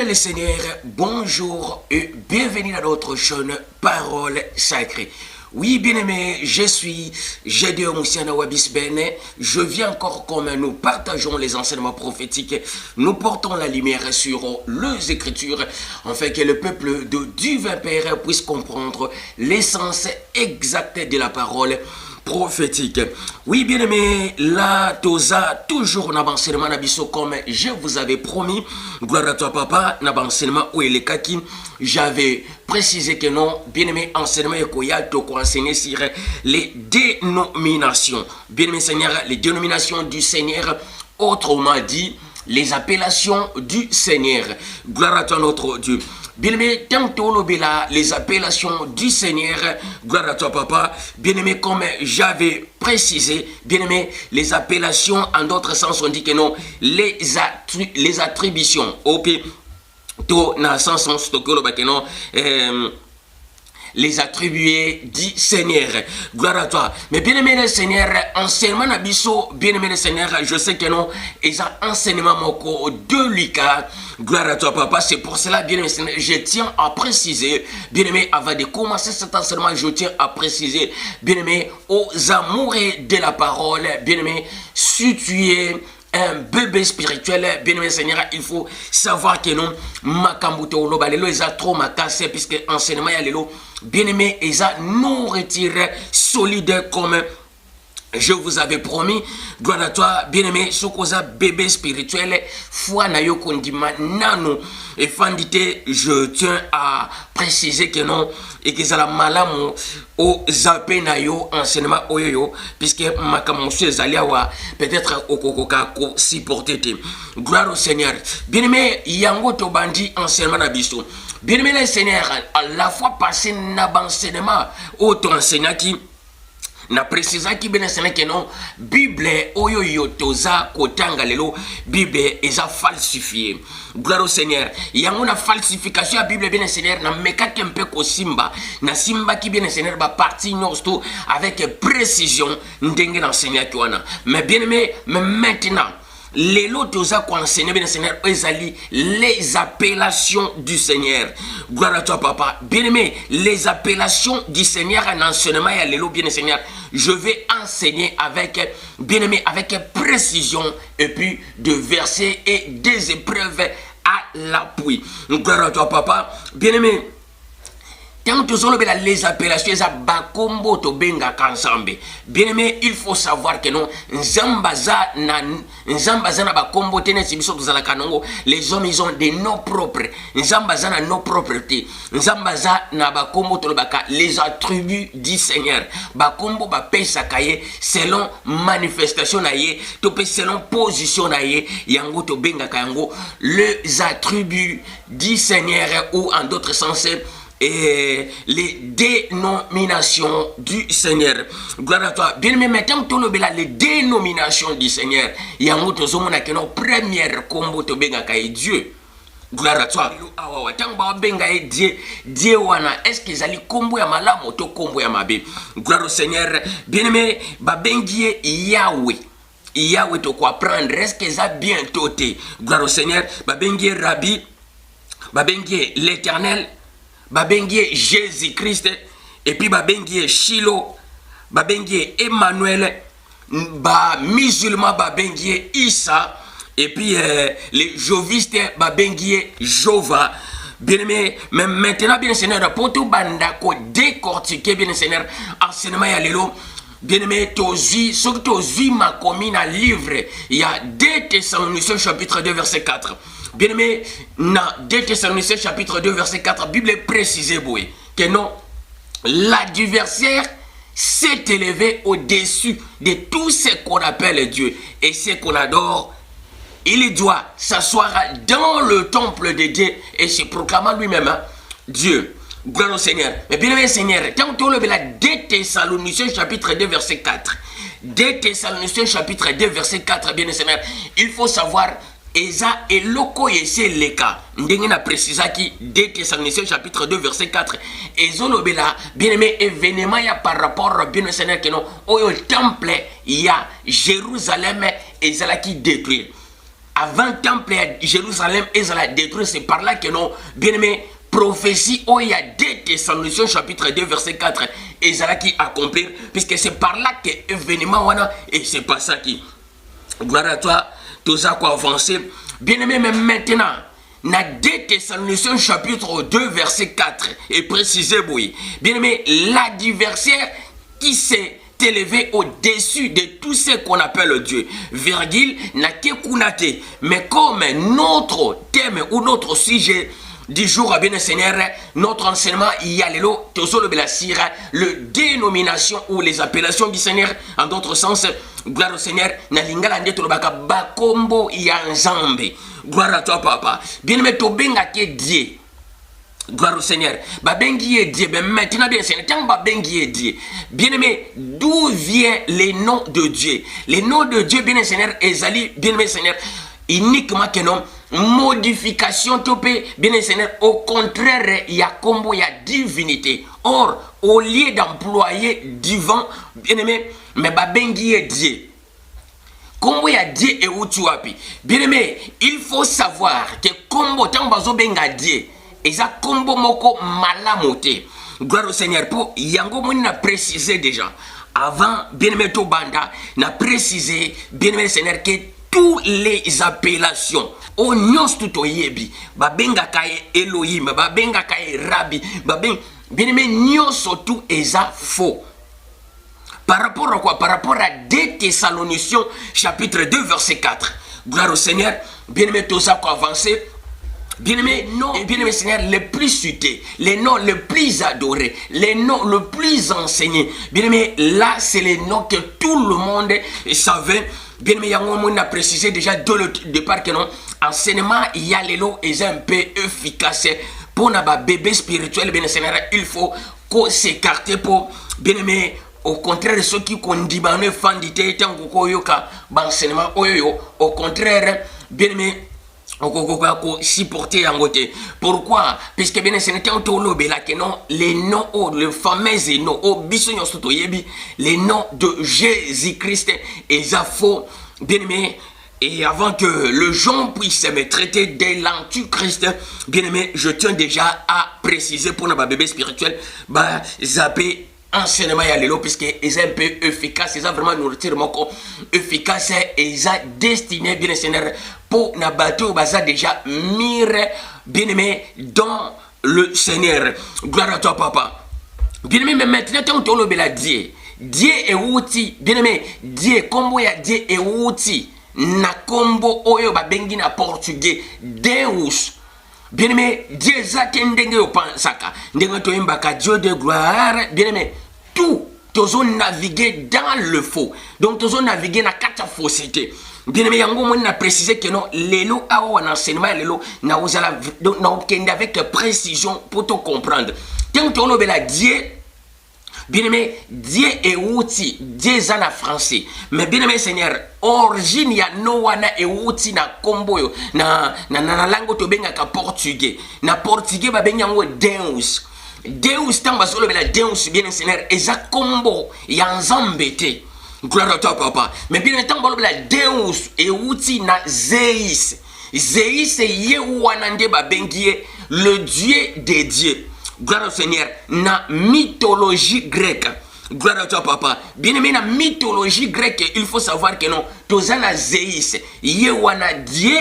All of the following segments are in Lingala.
le Seigneur, bonjour et bienvenue dans notre chaîne Parole Sacrée. Oui, bien-aimé, je suis Gédéon Moussiana Wabis Bene. Je viens encore comme nous partageons les enseignements prophétiques. Nous portons la lumière sur les Écritures, afin que le peuple de Divin Père puisse comprendre l'essence exacte de la parole prophétique. Oui, bien-aimé, là, Toza, toujours dans l'enseignement d'Abisso, comme je vous avais promis. Gloire à toi, papa, dans l'enseignement où il est kaki. J'avais précisé que non, bien-aimé, enseignement écoyal, tu as enseigné sur les dénominations. Bien-aimé, Seigneur, les dénominations du Seigneur, autrement dit, les appellations du Seigneur. Gloire à toi, notre Dieu. Bien-aimé, tantôt les appellations du Seigneur, gloire à toi papa, bien-aimé, comme j'avais précisé, bien-aimé, les appellations, en d'autres sens, on dit que non, les attributions, ok, tout dans le sens, on se que non, les attribués du Seigneur. Gloire à toi. Mais bien aimé le Seigneur, enseignement n'abisso, bien aimé le Seigneur, je sais que non, ils ont enseignement moko de Lucas. Gloire à toi, papa. C'est pour cela, bien aimé Seigneur, je tiens à préciser, bien aimé, avant de commencer cet enseignement, je tiens à préciser, bien aimé, aux amoureux de la parole, bien aimé, si tu es un bébé spirituel, bien aimé Seigneur, il faut savoir que non, makambuto lobalelo, ils ont trop makassé, puisque enseignement y a lelo, bien aimé, ils ont non retiré solide comme je vous avais promis. Gloire à toi, bien aimé, sokoza bébé spirituel, foi na yo kondima nano. Et fandité, je tiens à préciser que non, et que ça la malamu au zappé na yo enseignement oyo, puisque makamonsu zaliawa peut-être au kokoka ko supporter. Gloire au Seigneur. Bien aimé, yango to bandi enseignement na biso. Bien aimé le Seigneur, à la fois passé na enseignement au ton enseignant qui na précisa ki bene sene que non Bible oyo yotoza kotanga lelo Bible eza falsifié. Gloire au Seigneur. Yango na falsification ya Bible bene Seigneur na meka kempe ko simba na simba ki bene Seigneur ba parti nosto avec précision ndenge na Seigneur ki wana. Mais bien aimé, mais maintenant les lots enseigner bien Seigneur, les appellations du Seigneur. Gloire à toi, papa. Bien-aimé, les appellations du Seigneur en enseignement et à l'élo, bien Seigneur. Je vais enseigner avec, bien-aimé, avec précision et puis de versets et des épreuves à l'appui. Gloire à toi, papa. Bien-aimé, tant que les appellations, bakombo to benga kansambe. Bien aimé, il faut savoir que non, nzambaza na bakombo tene sibiso tuzala kanongo. Les hommes ils ont des noms propres. Nzambaza na noms propreté. Nzambaza na bakombo to baka les attributs du Seigneur. Bakombo ba pesa kaye selon manifestation na ye, to pe selon position na ye, yango to benga kango les attributs du Seigneur ou en d'autres sens et les dénominations du Seigneur. Gloire à toi. Bien aimé, maintenant les dénominations du Seigneur. Il y a un autre zone qui est notre première combo to benga kay Dieu. Gloire à toi. Tamba benga Dieu, Dieu wana. Est-ce qu'ils allaient combo ya malamu to combo ya mabe? Gloire au Seigneur. Bien aimé, ba bengié Yahweh. Yahweh to quoi prendre? Est-ce qu'ils a bien toté? Gloire au Seigneur. Ba bengié Rabbi, ba bengié l'Éternel. Babengie Jésus-Christ et puis babengie Shiloh, babengie Emmanuel, ba musulman babengie Issa et puis les jovistes babengie Jova. Bien aimé, mais maintenant bien Seigneur pour tout bandako décortiquer bien Seigneur enseignement ya lelo. Bien aimé, ce que tu ma commune à livre, il y a 2 Thessaloniciens chapitre 2 verset 4. Bien aimé, dans 2 Thessaloniciens chapitre 2 verset 4, Bible est précisée que non, l'adversaire s'est élevé au-dessus de tout ce qu'on appelle Dieu et ce qu'on adore. Il doit s'asseoir dans le temple de Dieu et se proclamant lui-même Dieu. Gloire au Seigneur. Mais bien aimé Seigneur, tant que le 2 Thessaloniciens chapitre 2 verset 4. 2 Thessaloniciens chapitre 2 verset 4, bien aimé Seigneur, il faut savoir Eza et loko yese leka. Ndenge na précisa qui 2 Thessaloniciens chapitre 2 verset 4. Ezolobela bien aimé événement ya par rapport bien Seigneur que non au temple ya Jérusalem ezala qui détruit. avant temple à Jérusalem ils allaient détruire. C'est par là que non, bien aimé, prophétie où il y a 2 Thessaloniciens chapitre 2 verset 4 ils allaient qui accomplir, puisque c'est par là que événement wana et c'est pas ça qui gloire à toi tout ça quoi avancer. Bien aimé, mais maintenant na 2 Thessaloniciens chapitre 2 verset 4 et précisé oui. Bien aimé, l'adversaire qui s'est élevé au-dessus de tout ce qu'on appelle Dieu, virgule, n'a que kunate. Mais comme notre thème ou notre sujet du jour à bien Seigneur, notre enseignement, il y a le dénomination ou les appellations du Seigneur, en d'autres sens, gloire au Seigneur, na lingala ndeto baka bakombo ya nzambe. Gloire à toi, papa. Bien aimé, to benga ke Dieu. Gloire au Seigneur. Babengi est Dieu. Ben maintenant, bien Seigneur, tant babengi est Dieu. Bien aimé, d'où vient les noms de Dieu? Les noms de Dieu, bien Seigneur, ezali, bien aimé Seigneur, uniquement que non, modification topé, bien Seigneur, au contraire, il y a combo, il y a divinité. Or, au lieu d'employer divin, bien aimé, mais babengi est Dieu. Combo ya Dieu et où tu appuies. Bien aimé, il faut savoir que combo, tant bazo benga Dieu. Et ça, combo moko malamote. Gloire au Seigneur. Pour Yango Moni n'a précisé déjà. Avant, bien aimé to banda, n'a précisé, bien aimé Seigneur, que toutes les appellations, au nyos tout yebi, babenga kaye Elohim, babenga kaye Rabbi, bien aimé, nyos tout est ça faux. Par rapport à quoi? Par rapport à 2 Thessaloniciens, chapitre 2, verset 4. Gloire au Seigneur. Bien aimé, tout ça pour avancer. Bien-aimé, non, bien-aimé Seigneur, les plus cités, les noms les plus adorés, les noms les plus enseignés. Bien-aimé, là, c'est les noms que tout le monde savait. Bien-aimé, on a précisé déjà dès le départ que non, enseignement, il y a les lots et un peu efficace. Pour un bébé spirituel, bien Seigneur, il faut qu'on s'écarte pour, bien-aimé, au contraire de ceux qui condamnent fandité, tant qu'on yoka, enseignement, au contraire, bien-aimé, supporter en côté. Pourquoi? Puisque bien c'est les noms, les fameux noms, les noms de Jésus-Christ, et ça faut bien aimé. Et avant que le gens puisse me traiter de l'antichrist, bien aimé, je tiens déjà à préciser pour notre bébé spirituel, bah, zapper enseignement ya lelo puisque ils un peu efficace, ils ont vraiment nourriture moko efficace et ils ont destiné bien Seigneur pour na bateau baza déjà mire bien aimé dans le Seigneur. Gloire à toi papa. Bien aimé, mais maintenant tant on le Dieu. Dieu est outil, bien aimé, Dieu combo ya Dieu est outil. Na combo oyo ba bengi na portugais Deus. Bien aimé, Dieu zakendenge yo pansaka. Ndenge to imbaka Dieu de gloire. Bien aimé, tout tozo naviguer dans le faux. Donc tozo naviguer na kata fausseté. Bien aimé, yango mon a précisé que non, lelo awa en enseignement lelo na osala donc na okende avec précision pour te comprendre. Tant to lo bela Dieu. Bien aimé, Dieu est outil, Dieu est en français. Mais bien aimé Seigneur, origine ya no wana est outil na combo na langue to benga ka portugais. Na portugais ba benga ngo Deus. Deus tamba solo bela Deus bien Seigneur, eza combo ya nzambete. Gloire à toi papa. Mais bien tamba bela Deus est outil na Zeus. Zeus est ye wana nde ba bengi le Dieu des dieux. Gloire au Seigneur, na mythologie grecque. Gloire à toi, papa. Bien aimé, na mythologie grecque, il faut savoir que non, toza na Zeus, yewana Dieu,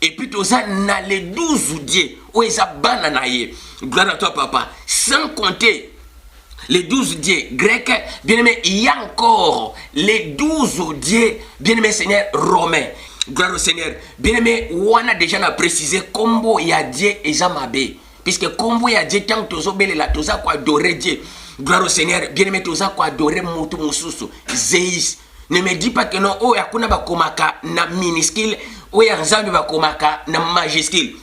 et puis toza na les 12 dieux, ou eza banana ye. Gloire à toi, papa. Sans compter les 12 dieux grecs, bien aimé, il y a encore les 12 dieux, bien aimé Seigneur, romains. Gloire au Seigneur. Bien aimé, on a déjà précisé combo ya Dieu et Zamabe. Puisque comme il y a Dieu, tant que tu as toza quoi adorer Dieu. Gloire au Seigneur, bien aimé, toza quoi adorer Moutou Moussousou, Zeus. Ne me dis pas que non, oh, yakuna ba komaka na minuscule, oh, ya nzambi ba komaka na majuscule.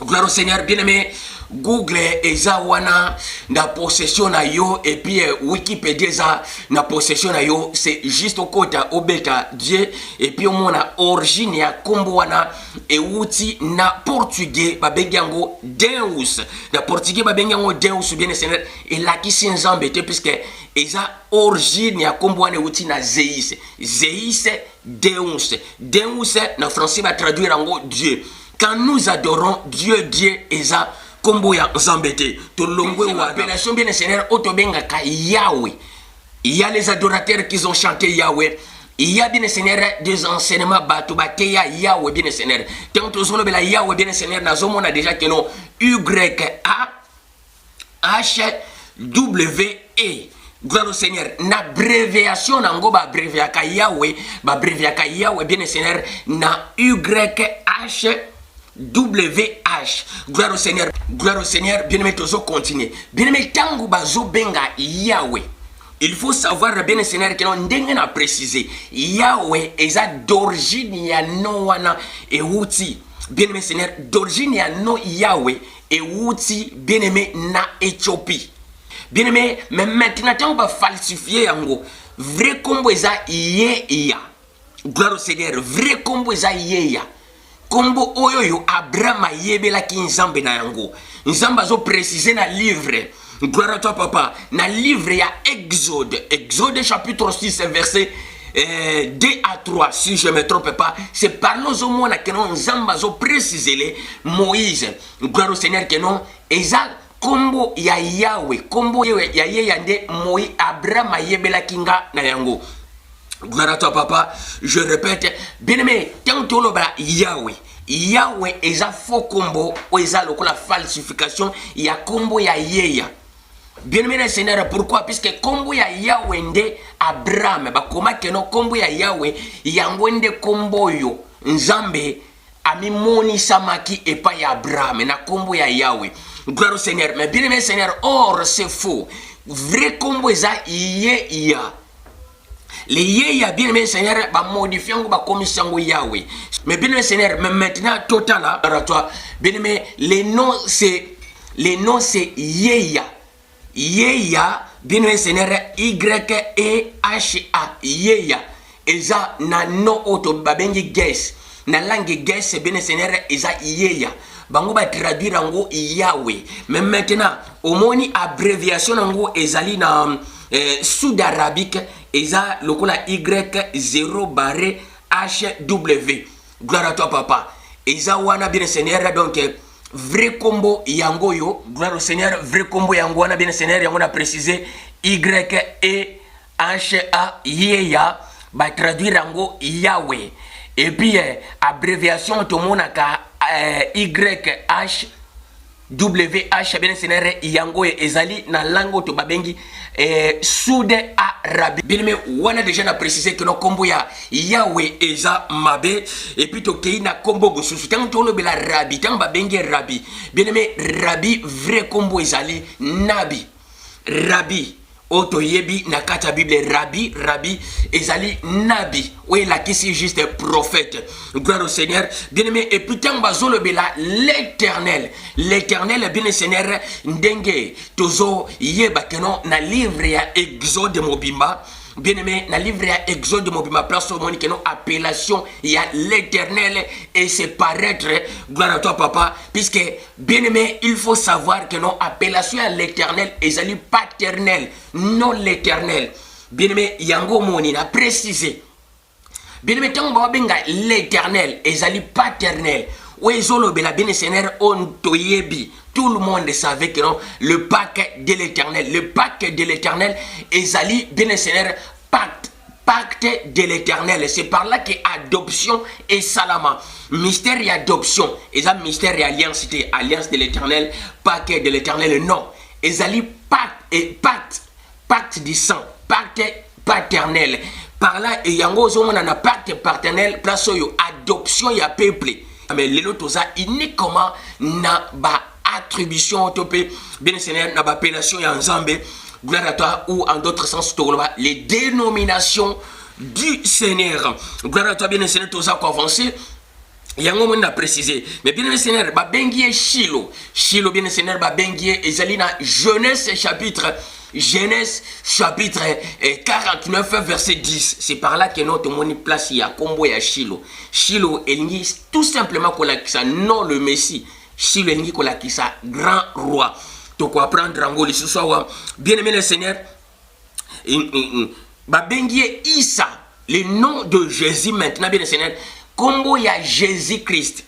Gloire au Seigneur, bien aimé, Google eza wana na possession na yo et puis Wikipédia eza na possession na yo, c'est juste au côté obeta Dieu et puis on a origine ya kombo wana et outil na portugais babengango Deus, na portugais babengango Deus bien Seigneur et la qui s'enzambete puisque eza origine ya kombo wana outil na Zeus Deus na français va traduire en Dieu. Quand nous adorons Dieu eza kombo ya Nzambete. Tolongwe wa appellation bien Seigneur otobenga ka Yahweh. Il y a les adorateurs qui ont chanté Yahweh. Il y a bien Seigneur des enseignements bato bateya Yahweh bien Seigneur. Tant que zolo bela Yahweh bien Seigneur na zomo na déjà que non YAHWE. Gloire au Seigneur. Na abréviation nango ba abréviaka Yahweh bien Seigneur na YHWH. Gloire au Seigneur, bien-aimé, toujours continuer. Bien-aimé, tango bazo benga Yahweh. Il faut savoir, bien Seigneur, que l'on a précisé. Yahweh est d'origine ya no wana et outil. Bien-aimé Seigneur, d'origine ya no Yahweh et outil, bien-aimé, na Éthiopie. Bien-aimé, mais maintenant, tango ba falsifier yango. Vrai combo eza Yeya. Gloire au Seigneur, vrai combo eza Yeya. Kombo oyoyo Abraham ayebela ki nzambe na yango. Nzambe azo préciser na livre. Gloire à toi papa. Na livre ya Exode chapitre 6 verset 2 à 3 si je me trompe pas. C'est par nous au moins que non nzambe azo préciser le Moïse. Gloire au Seigneur que non eza kombo ya Yahweh. Kombo ya yande Moïse Abraham ayebela kinga na yango. Gloire à toi papa, je répète, bien aimé, tant que l'on Yahweh est un faux combo, ou est la falsification, il y a combo ya Yeya. Bien aimé Seigneur, pourquoi? Puisque combo ya Yahweh nde Abraham, bah comment que non combo ya Yahweh, yangwende combo yo, Nzambe, ami moni samaki et pas ya Abraham, na combo ya Yahweh. Gloire au Seigneur, mais bien aimé Seigneur, or c'est faux. Vrai combo est ça Yeya. Les Yeya, bien aimé Seigneur, va modifier ou va commission Yahweh. Mais bien aimé Seigneur, mais maintenant, total, à toi, bien aimé, les noms c'est Yeya. Yeya, bien aimé Seigneur, Y-E-H-A. Yeya. Eza na no auto babengi guess. Na langue guess, bien aimé Seigneur, eza Yeya. Bango va traduire en gros Yahweh. Mais maintenant, au moins, abréviation en gros, ezali na sud-arabique. Eza lokola Y0-HW. Gloire à toi papa. Eza wana bien Seigneur donc vrai combo yango yo. Gloire au Seigneur, vrai combo yango wana bien Seigneur yango na précisé Y-E-H-A Yeya ba traduire yango Yahweh. Et puis abréviation to monaka YH WH bien Seigneur yango ezali na langue to babengi Sud Arabi. Bien aimé, on a déjà précisé que nos combo ya Yahweh eza mabe et puis to keina combo gosusu tant to lo bela rabi tant ba bengi rabi. Bien aimé, rabi vrai combo ezali nabi. Rabi Oto yebi na kata Bible Rabbi ezali nabi. Oui, là qui c'est juste prophète. Gloire au Seigneur. Bien-aimé, et putain bazolo bela l'éternel. L'éternel bien Seigneur ndenge tozo yeba kenon na livre ya Exode mobimba. Bien-aimé, na livre ya Exode mobimba place au monde kenon appellation ya l'éternel et c'est paraître. Gloire à toi papa, puisque bien-aimé, il faut savoir que non appellation à l'éternel ezali paternel, non l'éternel. Bien-aimé, yango moni na précisé. Bien-aimé, tant que benga l'éternel ezali paternel. Ouezolo bela bien Seigneur on toyebi. Tout le monde savait que non, le pacte de l'éternel. Le pacte de l'éternel ezali bien Seigneur pacte de l'éternel. C'est par là que adoption et salama. Mystère et adoption. Et ça, mystère et alliance, c'était alliance de l'éternel, pacte de l'éternel. Non. Ezali pacte du sang, pacte paternel. Par là, il y a un pacte paternel, place yo adoption ya peuple. Mais les autres uniquement na ba attribution topé bien Seigneur na ba appellation ya Nzambe. Gloire à toi, ou en d'autres sens, les dénominations du Seigneur. Gloire à toi, bien Seigneur, tous à avancer. yango mon a précisé. Mais bien aimé Seigneur, ba bengie Shilo. Shilo bien aimé Seigneur, ba bengie ezalina Genèse chapitre 49 verset 10. C'est par là que notre moni place il y a combo ya Shilo. Shilo elingi tout simplement qu'on a ça non le Messie. Shilo elingi qu'on a ça grand roi. Donc on apprendre en goli ce soir. Bien aimé le Seigneur, ba bengie Issa, le nom de Jésus maintenant bien aimé Seigneur. Combo ya Jésus-Christ.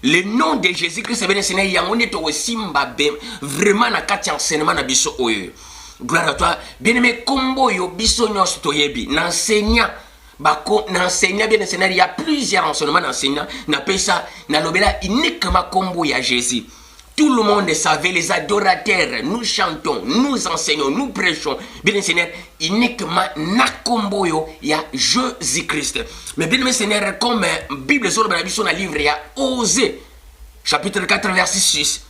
Le nom de Jésus-Christ, c'est bien Seigneur. Yangonde to simba vraiment na kati enseignement na biso oyo. Gloire à toi. Bien aimé combo yo biso nyos toyebi. N'enseignant n'enseignant bien Seigneur. Il y a plusieurs enseignements d'enseignants. Na pesa na lobela uniquement combo ya Jésus. Tout le monde savait, les adorateurs, nous chantons, nous enseignons, nous prêchons. Bien Seigneur, uniquement na combo yo, il y a Jésus-Christ. Mais bien Seigneur, comme Bible sur le livre, il y a Osée, chapitre 4, verset 6.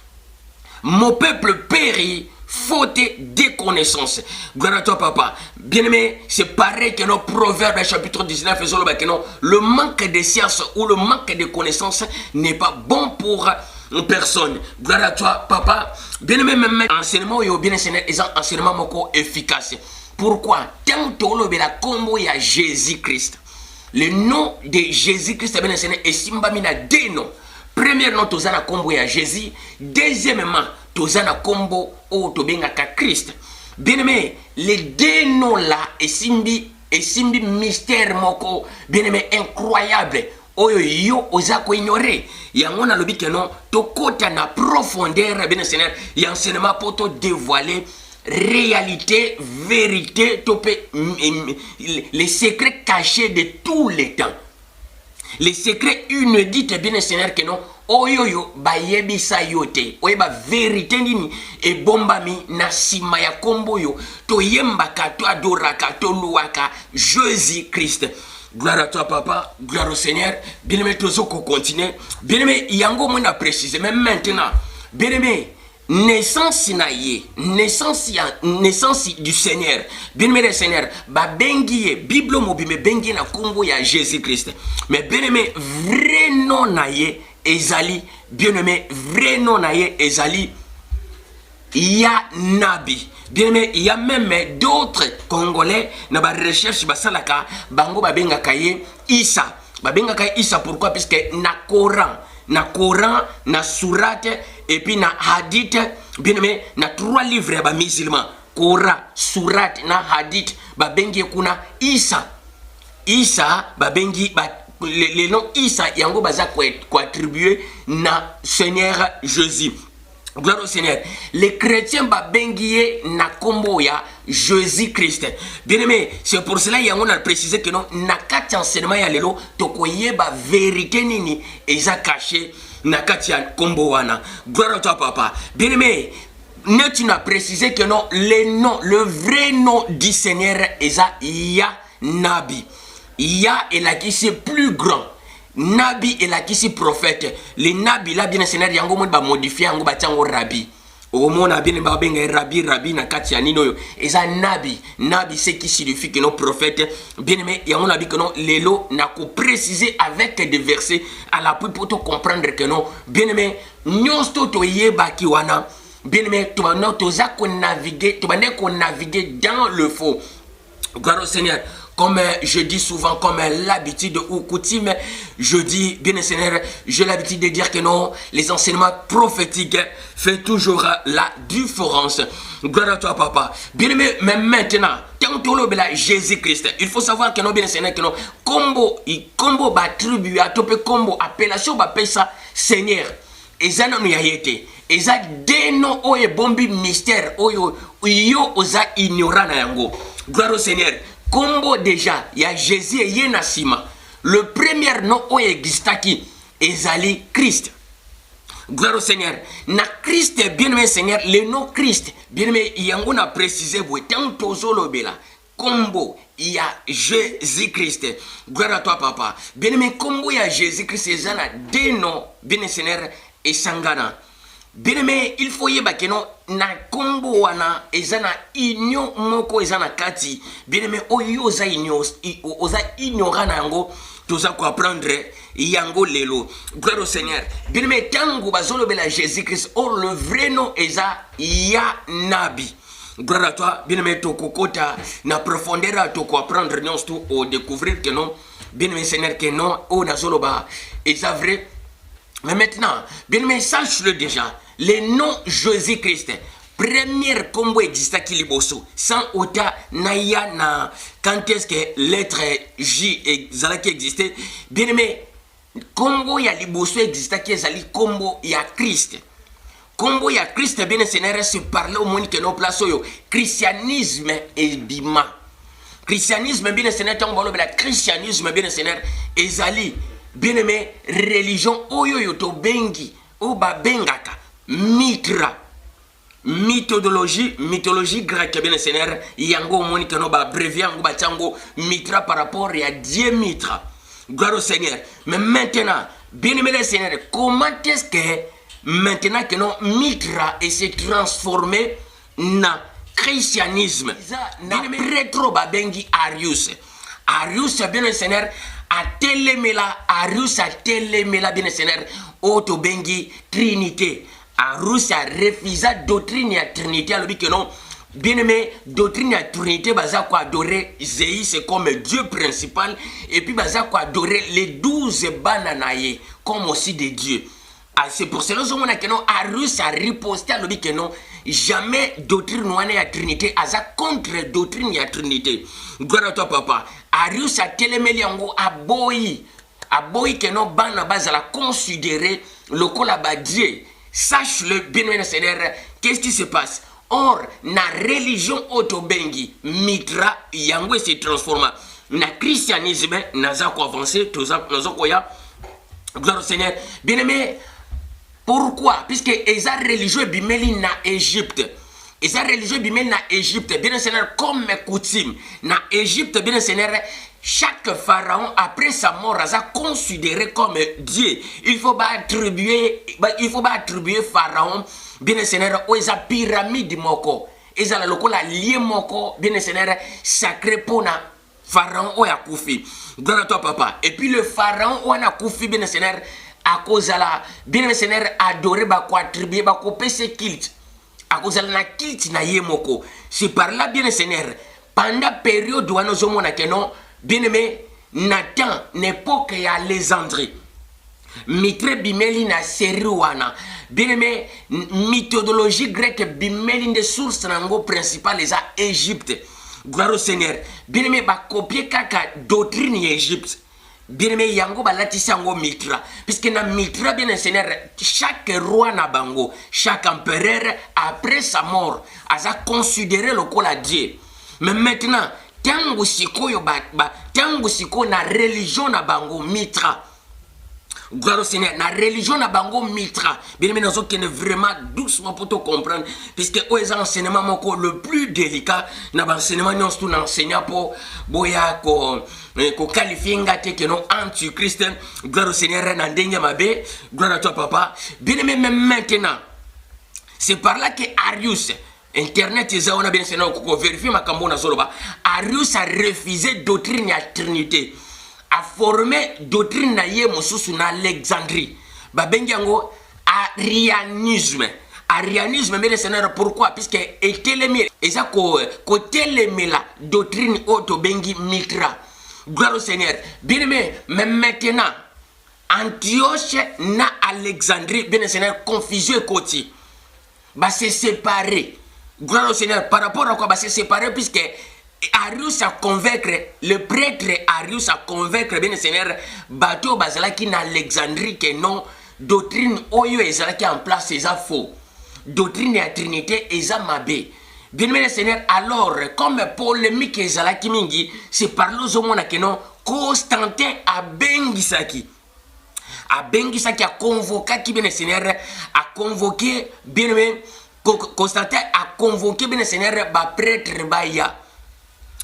Mon peuple périt, faute de connaissances. Gloire à toi, papa. Bien-aimé, c'est pareil que nos proverbes, chapitre 19, le manque de science ou le manque de connaissances n'est pas bon pour personne. Gloire à toi, papa. Bien-aimé, même enseignement, il y a bien un enseignement efficace. Pourquoi? Tant que la combo, il y a Jésus-Christ. Le nom de Jésus-Christ est Simbamina deux noms. Premier nom, tu as combo ya Jésus. Deuxièmement, tu as combo au Tobengaka Christ. Bien aimé, les deux noms là, et simbi mystère moko, bien aimé, incroyable. Oyo yo ozako ignorer. Yango na lobi que non, to kota na profondeur, bien Seigneur, y enseignement pour te dévoiler réalité, vérité, les secrets cachés de tous les temps. Les secrets inédits, bien Seigneur, que non, oyoyo, ba yebisa yote, oye ba vérité nini, et bombami, na sima ya kombo yo, to yembaka, to adoraka, to louaka, Jésus-Christ. Gloire à toi, papa, gloire au Seigneur. Bien aimé, tous qu'on continue. Bien aimé, yango mon a précisé, même maintenant, bien aimé, naissance du Seigneur. Bien aimé le Seigneur, ba bengiye Bible mobi me bengi na kombo ya Jésus-Christ. Mais bien aimé, vrai nom naye ezali, bien aimé, vrai nom naye ezali ya nabi. Bien aimé, il y a même d'autres Congolais na ba recherche basalaka bango ba benga kaye Issa. Ba benga kaye Issa pourquoi? Parce que na Coran, na Sourate et puis na Hadith, bien aimé, na 3 livres ba musulmans. Coran, Sourate na Hadith, ba bengi kuna Issa. Issa ba bengi ba le nom Issa yango baza ko attribuer na Seigneur Jésus. Gloire au Seigneur. Les chrétiens ba bengiye na kombo ya Jésus-Christ. Bien aimé, c'est pour cela qu'on a précisé que non, na kati enseignement ya lelo tokoye ba vérité nini eza caché na kati ya kombo wana. Gloire à toi papa. Bien aimé, tu n'as précisé que non, le vrai nom du Seigneur eza Ya Nabi. Ya est là qui c'est plus grand. Nabi est là qui c'est prophète. Les Nabi là bien Seigneur yango mo ba modifier yango ba tiango rabbi. Au monde a bien ba benga rabbi na kati ya nino yo. Eza nabi c'est qui signifie que nos prophètes bien aimé yango na bi que non lelo na ko préciser avec des versets à l'appui pour te comprendre que non bien aimé nyosto to yeba ki wana bien aimé to na to za ko naviguer to bande ko naviguer dans le faux. Gloire au Seigneur. Comme je dis souvent, comme l'habitude ou coutume, je dis, bien Seigneur, j'ai l'habitude de dire que non, les enseignements prophétiques font toujours la différence. Gloire à toi, papa. Bien aimé, mais maintenant, quand on a Jésus-Christ, il faut savoir que non, bien Seigneur, que non, combo ba tribu, à tope combo, appellation ba pesa Seigneur. Et ça non y a été. Et ça déno oye bombi mystère oyo yo oza ignorant na yango. Gloire au Seigneur. Combo déjà, il y a Jésus et Yenasima. Le premier nom où existaki ezali Christ. Gloire au Seigneur. Na Christ, bien aimé Seigneur, le nom Christ, bien aimé, yango na précisé vous tant tozolo bela. Combo, il y a Jésus-Christ. Gloire à toi papa. Bien aimé, combo il y a Jésus-Christ, c'est ça deux noms, bien aimé Seigneur et Sangana. Bien aimé, il faut y avoir que non na kombo wana ezana inyo moko ezana kati. Bien aimé, oyo oza ignorant yango tout ça quoi prendre yango lelo. Gloire au Seigneur. Bien aimé, tango bazolo bela Jésus-Christ. Or le vrai nom eza ya nabi. Gloire à toi. Bien aimé, to kokota na profondeur to quoi prendre non tout au découvrir que non. Bien aimé Seigneur que non o nazolo ba eza vrai. Mais maintenant, bien aimé, sache-le déjà. Les noms Jésus-Christ. Première combo existe qui liboso sans ota naya na quand est-ce que lettre J qui existait bien aimé combo ya liboso existe qui ezali combo ya Christ combo ya Christ bien Seigneur se parler au monde que nos place yo christianisme et bima christianisme bien Seigneur tant bolo la christianisme bien Seigneur ezali bien aimé religion oyo yo to bengi o ba bengaka mitra mythologie grecque bien Seigneur yango moni kano ba brevier yango ba tango mitra par rapport à Dieu mitra gloire au Seigneur mais maintenant bien aimé le Seigneur comment est-ce que maintenant que non mitra et s'est transformé na christianisme na retro ba bengi Arius bien le Seigneur a telemela Arius a telemela bien le Seigneur auto bengi trinité Arius a refusé doctrine et trinité alors que non bien aimé doctrine et trinité baza quoi adorer Zéus comme Dieu principal et puis baza quoi adorer les 12 bananaye comme aussi des dieux. Ah, c'est pour cela que non Arius a riposté alors que non jamais doctrine et trinité aza contre doctrine et trinité. Gloire à toi papa. Arius a télémeli yango aboyi que non bana bazala considérer le kolaba Dieu. Sache-le bien Seigneur, qu'est-ce qui se passe? Or, na religion autobengi, mitra, yango se transforma. Na christianisme, naza ko avancer, tout ça, naza ko ya. Gloire au Seigneur. Bien aimé, pourquoi? Puisque eza religieux bimeli na Égypte. Eza religieux bimeli na Égypte, bien Seigneur, comme coutume. Na Égypte, bien Seigneur, chaque pharaon, après sa mort, a considéré comme Dieu. Il faut pas attribuer pharaon, bien Seigneur, aux pyramide moko. Et ça, le la lié moko, bien Seigneur, sacré pour na pharaon ou ya koufi. Gloire à toi, papa. Et puis le pharaon ou na koufi, bien Seigneur, à cause de la, bien Seigneur, adoré, ba ko attribuer, ba ko pese kilt. À cause de la kilt na yé moko. C'est par là, bien Seigneur, pendant période où nous sommes non. Bien aimé, Nathan, n'époque ya Alexandrie. Mitre bimeli na seriwana. Bien aimé, mythologie grecque bimeli de source nango principale les Égypte. Gloire au Seigneur. Bien aimé, ba copier kaka doctrine Égypte. Bien aimé, yango ba latisi yango mitra. Puisque na mitra bien Seigneur, chaque roi na bango, chaque empereur après sa mort, a considéré le col à Dieu. Mais maintenant, tango sikoyo tango siko na religion na bango mitra. Gloire au Seigneur, na religion na bango mitra. Bien aimé, nous sommes vraiment doucement pour te comprendre, puisque aux enseignements le plus délicat, na enseignement nous tout enseignant pour boya ko qualifier ngate que non antichrist. Gloire au Seigneur, na ndenge mabe. Gloire à toi papa. Bien aimé, même maintenant, c'est par là que Arius Internet, on a bien vérifié ma cambona zoloba. Arius a refusé doctrine à Trinité. A formé doctrine na ye mosusu na Alexandrie. Babengiango arianisme. Arianisme, mais le Seigneur, pourquoi? Puisque etelemi, eza ko telemi la doctrine auto bengi mitra. Gloire au Seigneur. Bien aimé, mais maintenant, Antioche na Alexandrie, bien le Seigneur, confusion et côté. Bah c'est séparé. Gloire au Seigneur, par rapport à quoi bah c'est séparé puisque Arius a convaincre, le prêtre Arius a convaincre bien le Seigneur, bateau bazala qui na Alexandrie que non, doctrine oyo ezala qui en place c'est faux. Doctrine et Trinité eza mabé. Bien le Seigneur, alors comme polémique ezala qui mingi, c'est par l'ozo mona que non, Constantin a bengisaki. A bengisaki a convoqué qui bien le Seigneur a convoqué bien le Constantin a convoqué bien le Seigneur, ba prêtre baya.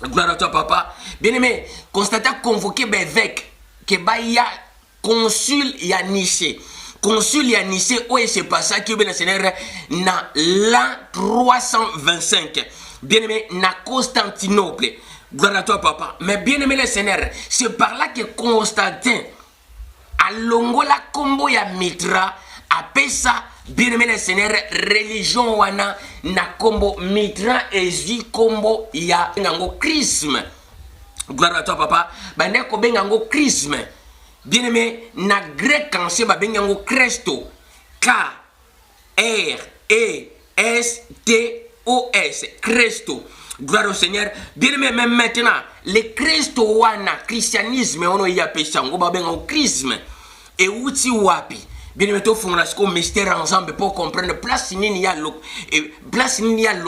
Gloire à toi papa. Bien aimé, Constantin a convoqué ba évêque que baya consul ya Nicée. Consul ya Nicée où s'est passé qui bien le Seigneur na l'an 325. Bien aimé, na Constantinople. Gloire à toi, papa. Mais bien aimé le Seigneur, c'est par là que Constantin a longola combo ya mitra apesa bien aimé le Seigneur religion wana na combo mitra ezi combo ya ngango chrisme. Gloire à toi, papa. Bande ko bengango chrisme. Bien aimé na grec ancien ba bengango Christo. K R E S T O S Christo. Gloire au Seigneur. Bien aimé, même maintenant, le Christo wana, christianisme, on y a péché, on va bien au chrisme. Et outi wapi. Bien aimé, tu fais un mystère ensemble pour comprendre. Place ni ya le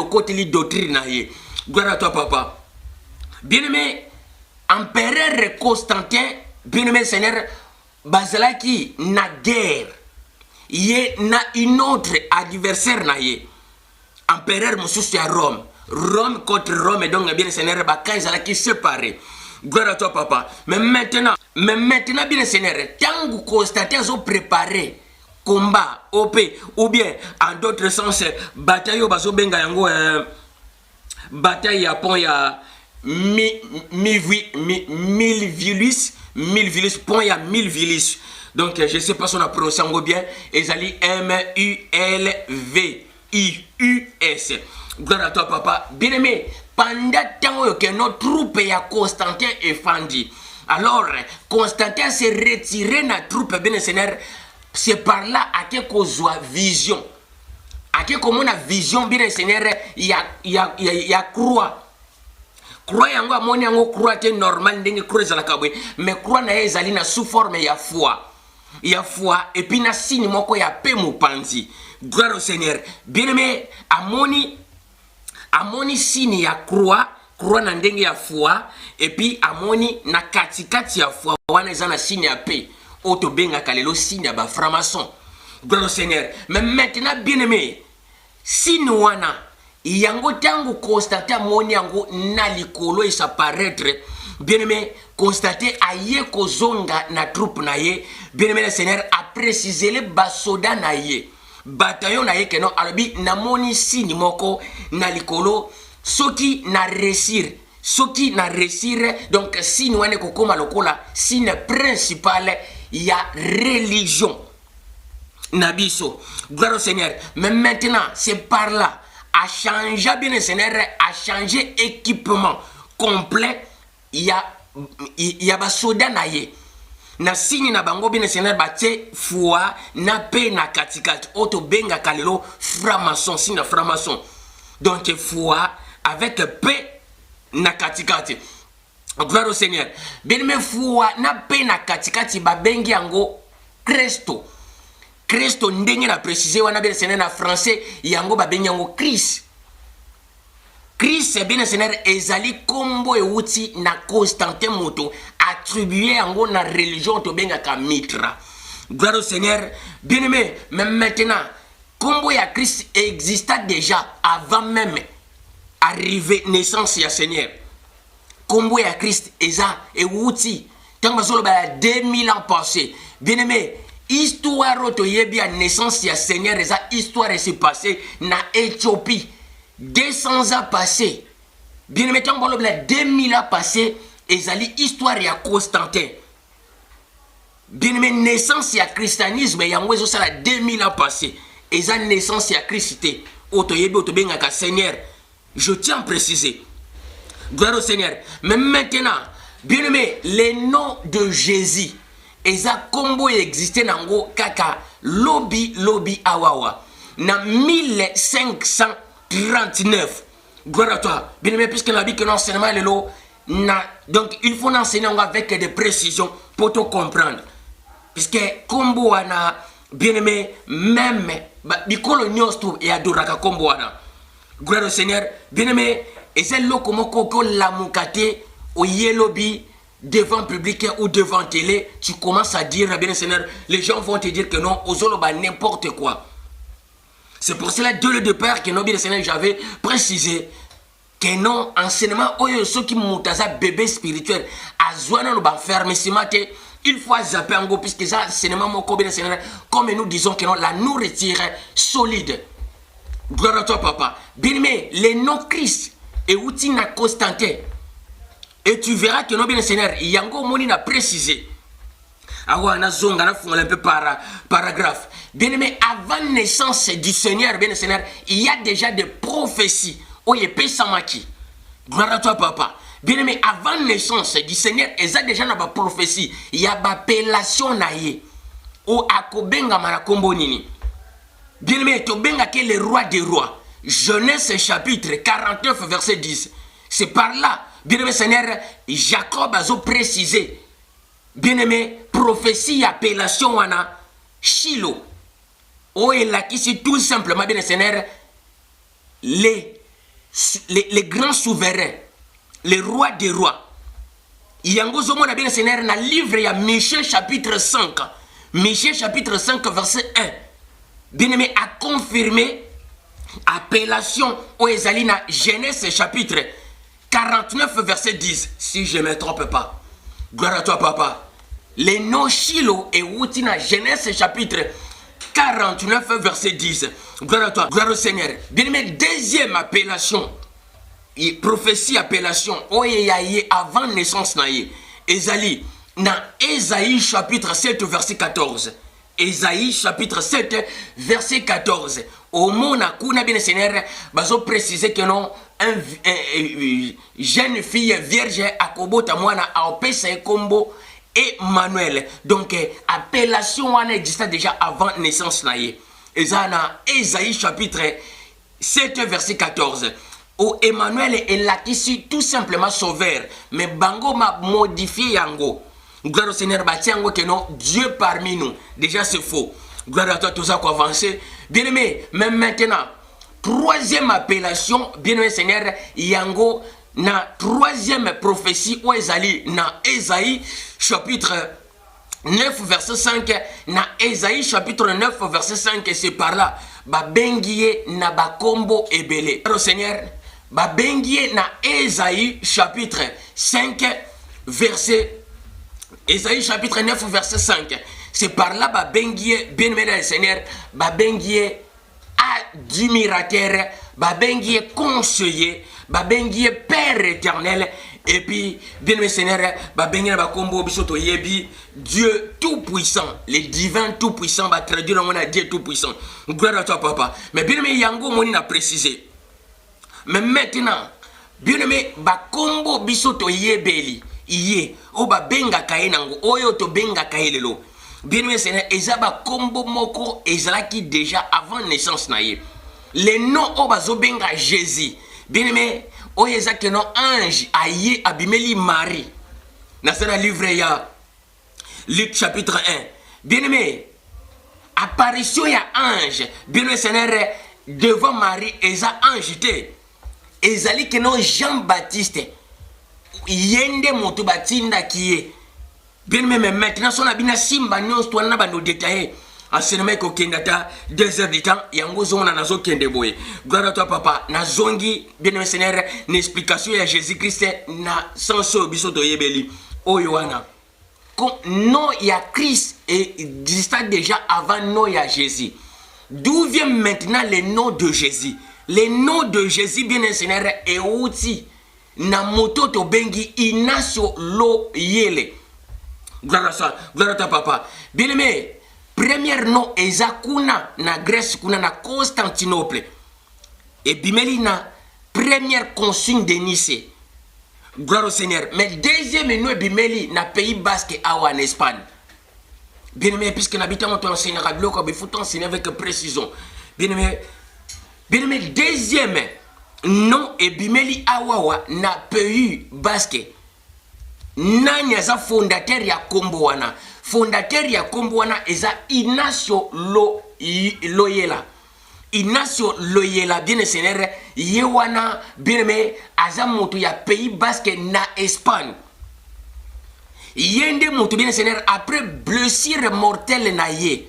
côté de doctrine. Gloire à toi, papa. Bien aimé, empereur Constantin, bien aimé, Seigneur, Basalaki, na guerre. Yé na une autre adversaire na yé. Empereur Moussous à Rome. Rome contre Rome, et donc bien Seigneur, quand ils allaient séparer. Gloire à toi, papa. Mais maintenant, bien Seigneur, tant que Constantin a préparé combat, OP, ou bien en d'autres sens, bataille au baso benga yango, bataille à pont ya mille vilus, pont ya 1000 vilus. Donc je ne sais pas si on a prononcé bien. Ezali M-U-L-V-I-U-S. Gloire à toi, papa. Bien aimé, pendant que notre troupe à Constantin est fendue. Alors, Constantin s'est retiré de la troupe, bien Seigneur. C'est par là à quelque soit vision. À quelque moment, la vision, bien Seigneur, il y a croix. Croix yango amoni yango croix te normal ndenge croix za la kabwe. Mais croix na ezali na sous forme ya foi. Il y a foi et puis na signe moko ya pe mopanzi. Gloire au Seigneur. Bien aimé, amoni signe ya croix na ndenge ya foi et puis amoni na katikati ya foi wana eza na signe ya pe. Oto benga kalelo signe ya ba franc-maçon. Gloire au Seigneur. Mais maintenant bien aimé, signe wana yango tango constater moni yango na likolo isa paraître. Bien aimé, constater aye kozonga na troupe na ye. Bien aimé le Seigneur a précisé le basoda na ye. Bataillon na ye que non alobi na moni signe moko na likolo soki na réussir donc signe wane kokoma lokola signe principal ya religion na biso. Gloire au Seigneur. Mais maintenant c'est par là a changé bien le Seigneur a changé équipement complet ya basoda na ye. Na signe na bango bien Seigneur batie foi na pe na katikati auto benga kalelo franc-maçon signe na franc-maçon. Donc foi avec pe na katikati. Gloire au Seigneur. Bien me foi na pe na katikati ba bengi yango Christo. Christo ndenge na préciser wana bien Seigneur na français yango ba bengi yango Christ. Christ bien Seigneur ezali kombo euti na Constantin moto attribué yango na religion to benga ka mitra. Gloire au Seigneur. Bien aimé, même maintenant kombo ya Christ existait déjà avant même arriver naissance ya Seigneur. Kombo ya Christ eza euti tant bazolo ba 2000 ans passé. Bien aimé, histoire to yebi ya naissance ya Seigneur eza histoire s'est passé na Éthiopie. 200 ans passés. Bien aimé, tant que 2000 ans passés, ezali histoire ya Constantin. Bien aimé, naissance ya christianisme yango ezo sala 2000 ans passés. Eza naissance ya Christé. Otoyebi otobenga ka Seigneur. Je tiens à préciser. Gloire au Seigneur. Mais maintenant, bien aimé, les noms de Jésus, eza combo existé nango kaka lobi awawa. Na 1539. Gloire à toi. Bien aimé, puisque la Bible que l'enseignement est là, donc il faut enseigner avec des précisions pour te comprendre. Puisque combo wana, bien aimé, même bikolo nyosto et adoraka combo wana. Gloire au Seigneur. Bien aimé, et c'est là comment koko la mukate au yelobi devant public ou devant télé, tu commences à dire bien Seigneur, les gens vont te dire que non, aux autres n'importe quoi. C'est pour cela, dès le départ, que non, bien Seigneur, j'avais précisé que non, enseignement, ceux qui montent à bébé spirituel, à Zouana, nous fermissement, il faut zapper en go, puisque ça, enseignement, mon bien Seigneur, comme nous disons que non, la nourriture solide. Gloire à toi, papa. Bien aimé, les noms Christ et outils na Constantin. Et tu verras que non, bien Seigneur, Yango Moni n'a précisé. Ah ouais, on a zonga, on a un peu paragraphe. Bien aimé, avant naissance du Seigneur, bien Seigneur, il y a déjà des prophéties. Oh, il est Samaki. Gloire à toi, papa. Bien aimé, avant naissance du Seigneur, il y a déjà une prophétie. Il y a une appellation naïe. Oh, akobenga marakombo nini. Bien aimé, tu benga qui est le roi des rois. Genèse chapitre 49, verset 10. C'est par là, bien aimé Seigneur, Jacob a précisé. Bien aimé, prophétie, appellation, wana, Shiloh. Oh, et là, qui c'est tout simplement, bien Seigneur, les grands souverains, les rois des rois. Yango zomona bien Seigneur, dans le livre, il y a Michée chapitre 5. Michée chapitre 5, verset 1. Bien aimé, a confirmé appellation au Ezalina, Genèse chapitre 49, verset 10. Si je ne me trompe pas. Gloire à toi, papa. Les noms Shiloh et Woutina, Genèse chapitre 49, verset 10. Gloire à toi, gloire au Seigneur. Bien aimé, deuxième appellation, prophétie, appellation, oyeyaye avant naissance naïe. Ezali, dans Ésaïe chapitre 7, verset 14. Ésaïe chapitre 7, verset 14. Au mot na kuna bien Seigneur, bazo préciser que non, une jeune fille vierge à Kobota Moana a opéré combo Emmanuel. Donc, appellation existait déjà avant naissance naïe. Ésaïe chapitre 7, verset 14. Où Emmanuel est là qui suit tout simplement sauveur. Mais Bango m'a modifié Yango. Gloire au Seigneur, Batiango que non, Dieu parmi nous. Déjà c'est faux. Gloire à toi, tout ça qu'on avancer. Bien aimé, même maintenant, troisième appellation, bien aimé Seigneur, Yango, na troisième prophétie, où Ezali, na Ésaïe, chapitre 9, verset 5, na Ésaïe, chapitre 9, verset 5, et c'est par là, Babengie na Bakombo ebele. Gloire au Seigneur, Babengie na Ésaïe, chapitre 5, verset Ésaïe chapitre 9, verset 5. C'est par là, Babengie, bien-aimé le Seigneur, Babengie admirateur, Babengie conseiller, Babengie Père éternel, et puis, bien-aimé Seigneur, Babengie Bakombo Bisoto Yebi, Dieu tout-puissant, le divin tout-puissant, va traduire en mona Dieu tout-puissant. Gloire à toi, papa. Mais bien-aimé Yango Moni a précisé. Mais maintenant, bien-aimé Bakombo Bisoto Yebeli. Iye o ba benga kaye nango oyo to benga kaye lelo bien aimé Seigneur ezaba kombo moko ezalaki déjà avant naissance naye les noms o bazo benga Jésus bien aimé oyo ezaki non ange aye abimeli Marie na sana livre ya Luc chapitre 1 bien aimé apparition ya ange bien aimé Seigneur devant Marie eza ange te ezali que non Jean-Baptiste yende moto batinda kiye bien même maintenant son abina simba nyos to na bando détaillé enseignement ko kendata 2 heures de temps yango zona nazo kende boye gloire à toi papa na zongi bien même Seigneur une explication ya Jésus Christ na senso biso to yebeli oyoana comme non ya Christ existait déjà avant non ya Jésus. D'où vient maintenant le nom de Jésus? Le nom de Jésus bien Seigneur est outil na moto to bengi inasio lo yele. Gloire à ta papa. Bien aimé, premier nom ezakuna na Grèce kuna na Constantinople. Et bimeli na première consigne de Nice. Gloire au Seigneur. Mais deuxième nom bimeli na Pays Basque awa en Espagne. Bien aimé, puisque l'habitant on enseignera bloc, il faut enseigner avec précision. Bien aimé, deuxième non et bimeli awawa na Pays Basque. Nani aza fondateur ya kombo wana. Fondateur ya kombo wana eza Ignacio Loyola. Ignacio Loyola bien Seigneur yewana bien me aza moto ya Pays Basque na Espagne. Yende moto bien Seigneur après blessure mortelle na ye.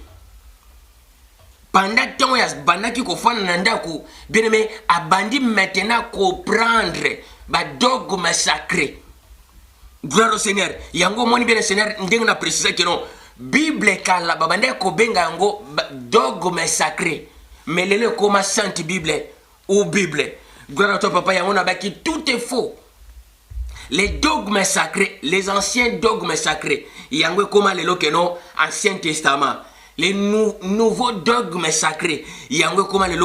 Pendant temps ya bandaki ko fana na ndako bien me abandi maintenant comprendre ba dogme sacré. Gloire au Seigneur. Yango moni bien Seigneur ndenge na préciser que non Bible kala babande ko benga yango dogme sacré. Mais lele comme sainte Bible ou Bible. Gloire à toi papa yango na baki tout est faux. les dogmes sacrés, les anciens dogmes sacrés. Il y a comment les non Ancien Testament. Les nouveaux dogmes sacrés. Il y a comment les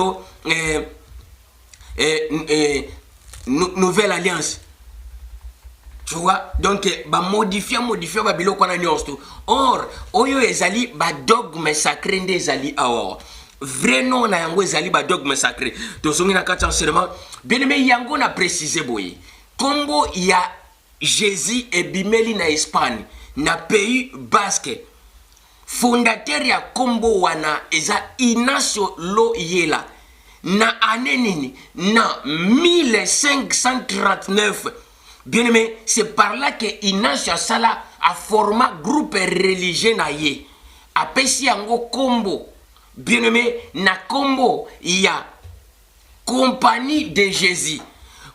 Nouvelle Alliance. Tu vois, donc, modifier Babylone qu'on a tout. Or, oyo ezali ba dogme sacré ndezali aor. Vrai nom na yango ezali ba dogme sacré. To songi na kati enseignement. Bien aimé yango na préciser boye. Combo ya Jésus et bimeli na Espagne, na pays basque. Fondateur ya combo wana eza Ignacio Loyola. Na année nini na 1539. Bien aimé, c'est par là que Ignacio Sala a formé groupe religieux na ye. Apesi yango combo. Bien aimé, na combo il y a Compagnie de Jésus.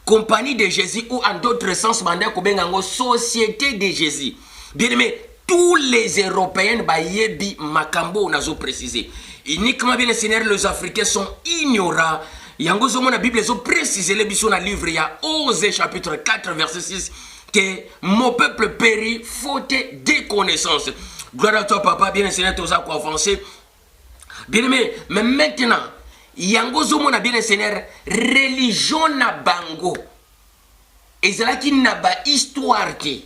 Compagnie de Jésus ou en d'autres sens, manda kobengango Société de Jésus. Bien aimé, tous les Européens bayebi makambo nazo précisé. Uniquement bien les Seigneur, les Africains sont ignorants. Yango zomo na Bible zo préciser les bisous na livre ya Osée chapitre 4 verset 6 que mon peuple périt faute de connaissance. Gloire à toi papa, bien les Seigneur tous à quoi avancer. Bien aimé, mais maintenant yango zomo na bien les Seigneur religion na bango. Ezalaki na ba histoire te.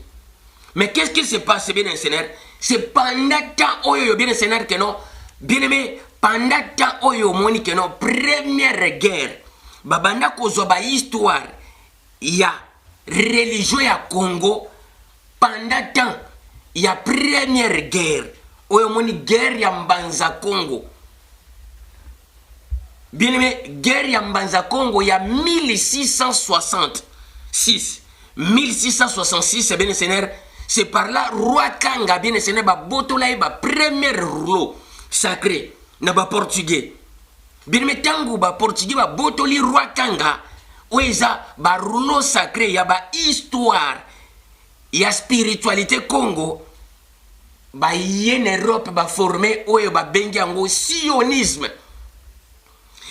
Mais qu'est-ce qui se passe bien les Seigneur? C'est pendant temps oyo bien les Seigneur que non. Bien aimé, pendant temps oyo moni que non première guerre babanda kozwa ba histoire ya religion ya Congo pendant temps ya première guerre oyo moni guerre ya Mbanza Congo. Bien aimé, guerre ya Mbanza Congo ya 1666 c'est bien Seigneur. C'est par là roi Kanga bien Seigneur ba botola ba premier rouleau sacré na ba portugais. Bien mais tangu ba portugais ba botoli roi Kanga oeza ba rouleau sacré ya ba histoire ya spiritualité Congo ba yen Europe ba formé oyo ba bengi yango sionisme.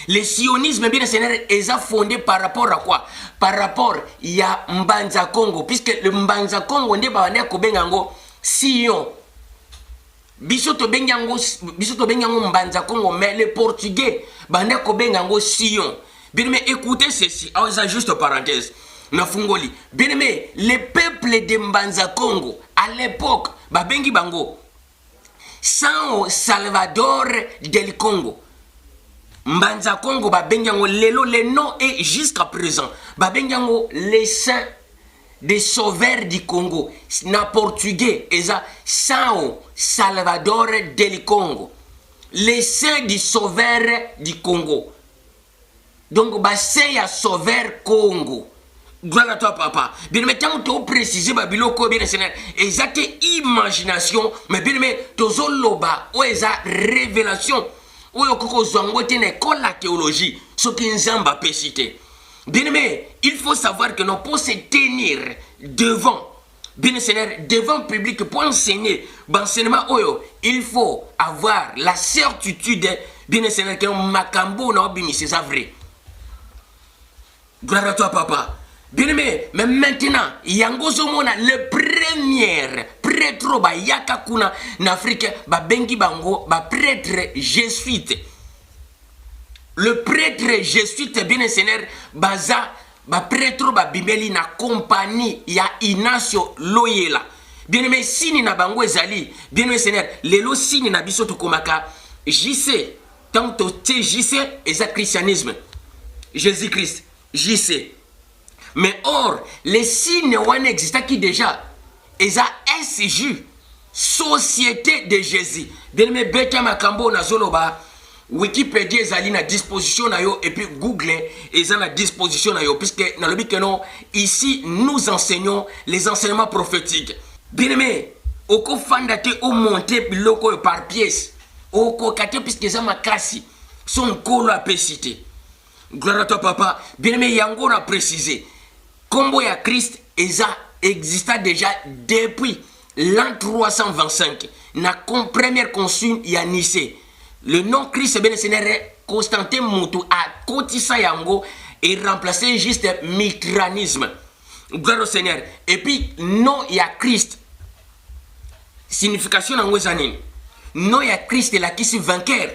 Le sionisme bien Seigneur est fondé par rapport à quoi? Par rapport ya Mbanza Congo, puisque le Mbanza Congo nde ba wane ko bengango Sion. Biso to bengango Mbanza Congo, mais les Portugais bande ko bengango Sion. Bien mais écoutez ceci, ça juste parenthèse. Na fungoli. Bien mais les peuples de Mbanza Congo à l'époque ba bengi bango San Salvador del Congo. Mbanza Congo babengango lelo le nom est jusqu'à présent babengango les saints des sauveurs du Congo na portugais eza Sao Salvador del Congo, les saints du sauveur du Congo. Donc bassin ya sauveur Congo. Gloire à toi papa. Bien mais tant que tu préciser babiloko bien Seigneur exacte imagination mais bien mais tozo loba ou eza révélation. La théologie, ce qui est cité. Bien aimé, il faut savoir que nous pour se tenir devant, bien Seigneur, devant le public pour enseigner, l'enseignement, il faut avoir la certitude, bien Seigneur, que Makambo n'a pas c'est vrai. Gloire à toi, papa. Bien aimé, mais maintenant, Yangozomona, le premier prêtre ba yakakuna en Afrique, ba bengi bango, ba prêtre jésuite. Le prêtre jésuite, bien Seigneur, baza, ba prêtre ba bimeli na compagnie ya Ignacio Loyola. Bien aimé, sini na bango ezali, bien aimé Seigneur, lelo sini na biso tokomaka, JC, tant que JC, eza christianisme. Jésus-Christ, JC. Mais or, les signes existent qui déjà, ils ont SJ, Société de Jésus. Bien mais Beta Makambo na zoloba, Wikipédia est à disposition na yo et puis Google est à disposition na yo puisque dans le but que non, ici nous enseignons les enseignements prophétiques. Bien aimé, oko fandate au monter biloko par pièce, oko kate puisque ça makasi, son kolo a cité. Gloire à toi papa. Bien aimé, yango a précisé. Combo ya Christ exista déjà depuis l'an 325. Na première consul ya Nicée. Le nom Christ bien Seigneur Constantin Moutou a kotisa yango et remplacé juste mitranisme. Gloire au Seigneur. Et puis, non, il y a Christ. Signification dans Wezanine. Non, il y a Christ et la qui est vainqueur.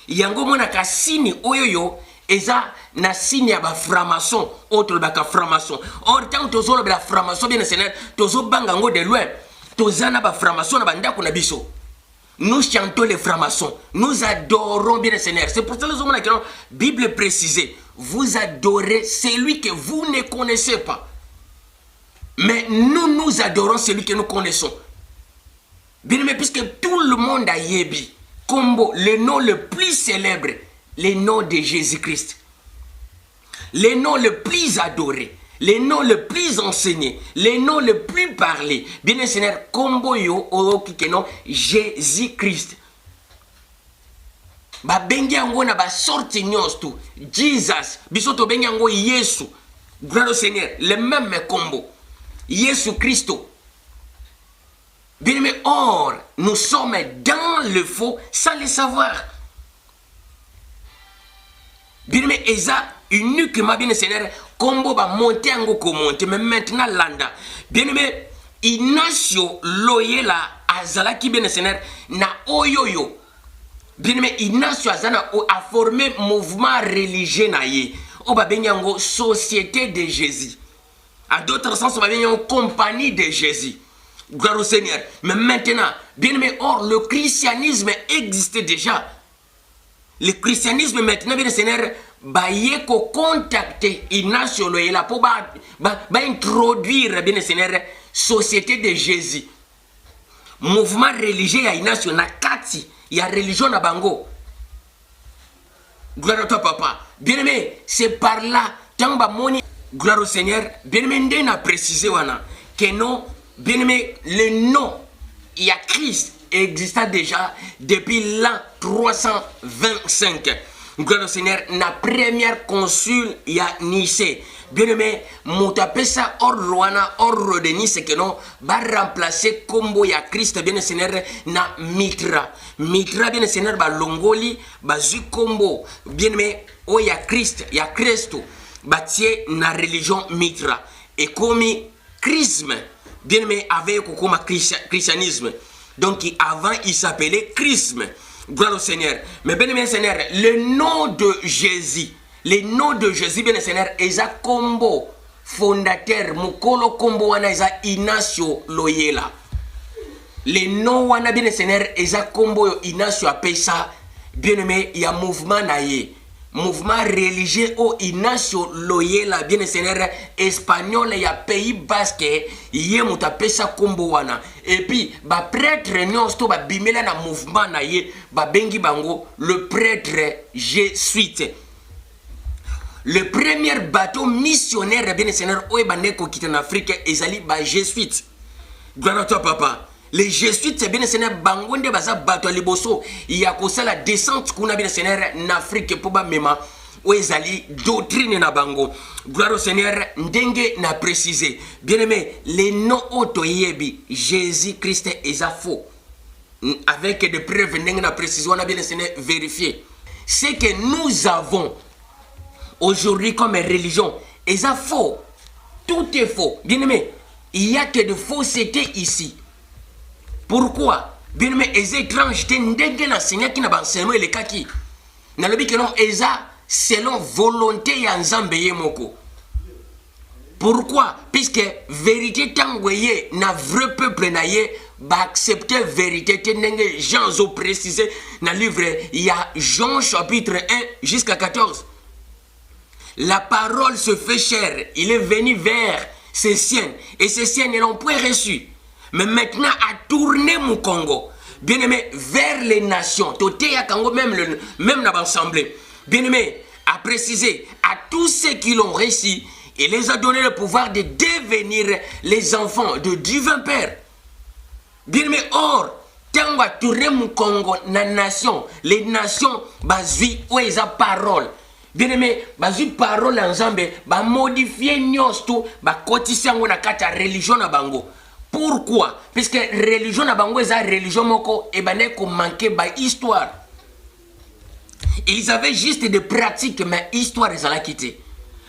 Il y a un moment qui signe oyoyo. Et ça, na signe ya ba franc-maçon. Autre baka franc-maçon. Or, tant que tu as la franc-maçon, bien le Seigneur, tu as bangango de loin. Tu as ba franc-maçon na banda kuna biso. Nous chantons les francs-maçons. Nous adorons bien le Seigneur. C'est pour ça que les hommes qui ont la Bible précisée. Vous adorez celui que vous ne connaissez pas. Mais nous adorons celui que nous connaissons. Bien aimé, puisque tout le monde a yébi, combo, le nom le plus célèbre, le nom de Jésus-Christ. Le nom le plus adoré, le nom le plus enseigné, le nom le plus parlé. Bien aimé, Seigneur, combo yo, nom Jésus-Christ. Ba bengi yango na ba sorti nyos tout. Jesus, bisoto bengi yango Yesu. Gloire au Seigneur, le même combo. Jésus Christ. Bien aimé, or, nous sommes dans le faux sans le savoir. Bien aimé, Eza, uniquement, bien Seigneur, combo va monter en go monter, mais maintenant, landa. Bien aimé, Ignacio Loyola Azala qui bien Seigneur, na oyoyo. Bien aimé, Ignacio Azana a formé mouvement religieux na ye. Oba benyango société de Jésus. À d'autres sens, on va venir en compagnie de Jésus. Gloire au Seigneur. Mais maintenant, bien aimé, or, le christianisme existait déjà. Le christianisme maintenant, bien Seigneur, va y contacter Ignacio Loyola pour introduire, bien Seigneur, société de Jésus. Mouvement religieux à Ignacio, na kati, il y a religion à Bango. Gloire à toi, papa. Bien aimé, c'est par là, tant que moni. Gloire au Seigneur. Bien-aimé, on a précisé que non, bien-aimé, le nom, il y a Christ, exista déjà depuis l'an 325. Gloire au Seigneur, la première consul, il y a Nice. Bien-aimé, Moutapesa or de Nice, que non, va remplacer combo, il y a Christ, bien Seigneur, na Mitra. Mitra, bien Seigneur, va Longoli, va Combo. Bien-aimé, oh, il y a Christ, il y a Christo. Bâtir na religion mitra et comme chrisme bien aimé avec comme christianisme donc avant il s'appelait chrisme. Gloire au Seigneur. Mais bien aimé Seigneur, le nom de Jésus bien Seigneur eza combo fondateur mukolo combo wana eza Ignacio Loyola. Le nom wana bien Seigneur eza combo Ignacio apesa bien aimé il y a mouvement naie. Mouvement religieux au Ignacio Loyola, bien Seigneur, espagnol, il y a Pays Basque, il y a Moutapesa Kombowana. Et puis, ba prêtre, nous ba bimela na mouvement na ye, ba bengi bango, le prêtre jésuite. Le premier bateau missionnaire, bien Seigneur, au Ebaneko qui est en Afrique, ezali ba jésuite. Gloire à toi, papa. Les jésuites, c'est bien Seigneur, bangonde baza bato liboso. Il y a comme ça la descente qu'on a bien Seigneur en Afrique pour ba mema. Oezali doctrine na bango. Gloire au Seigneur, ndenge na précisé. Bien aimé, les noms otoyebi, Jésus-Christ est faux. Avec des preuves, ndenge na précisé, on a bien Seigneur vérifié. Ce que nous avons aujourd'hui comme religion est faux. Tout est faux. Bien aimé, il y a que de fausseté ici. Pourquoi? Bien aimé, les étranges, ndenge na Seigneur qui n'a pas enseigné les kaki. Na lobi que non, eza selon volonté ya Nzambe moko. Pourquoi? Puisque vérité tangoye na vrai peuple na ye ba accepter vérité tenenge Jean zo précisé na livre il y a Jean chapitre 1 jusqu'à 14. La parole se fait chair, il est venu vers ses siens et ses siens ne l'ont point reçu. Mais maintenant, à tourner mon Congo, bien aimé, vers les nations, Toté à Congo, même dans l'Assemblée, bien aimé, à préciser à tous ceux qui l'ont reçu, il les a donné le pouvoir de devenir les enfants de divin Père. Bien aimé, or, tant à tourner mon Congo, la nation, les nations, basées où ils ont parole. Bien aimé, basées parole en Zambie, bah modifier nyos tout, bah cotiser en la carte religion à Bango. Pourquoi? Puisque religion na bango eza religion moko et baneko manqué by histoire. Ils avaient juste des pratiques mais histoire ils allaient quitter.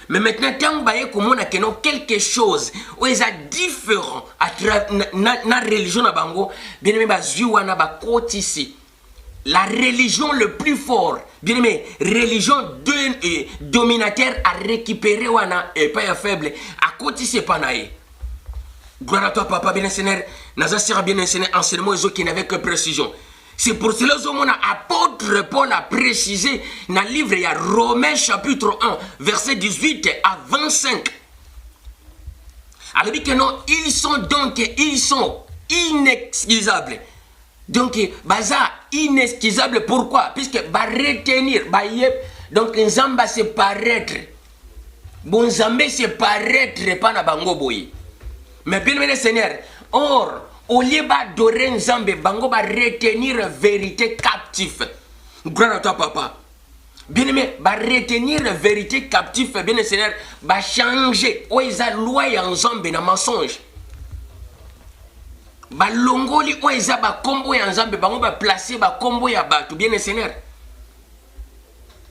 Mais maintenant, tant que nous quelque chose où ils sont différents à la religion na bango, bien aimé, la religion le plus fort, bien aimé, religion dominateur à récupérer wana et pas faible, à côté c'est pas naïe. Gloire à toi, papa, bien Seigneur, Naza sera bien Seigneur, enseignement qui n'avait que précision. C'est pour cela que mon apôtre Paul a précisé dans le livre, il y a Romains chapitre 1, verset 18 à 25. Alors, dit que non, ils sont inexcusables. Donc, baza inexcusable. Pourquoi? Puisque va retenir, donc Nzamba se paraître. Bon Nzambé se paraître pas na bango boy. Mais bien aimé Seigneur, or au lieu d'adorer Nzambe, bango va retenir vérité captif. Gloire à toi, papa. Bien aimé, va retenir vérité captif, bien aimé Seigneur, va changer. Oisa loi ya Nzambe na mensonge. Ba longoli oisa ba combo ya Nzambe, bango va placer ba combo ya batu, bien aimé Seigneur.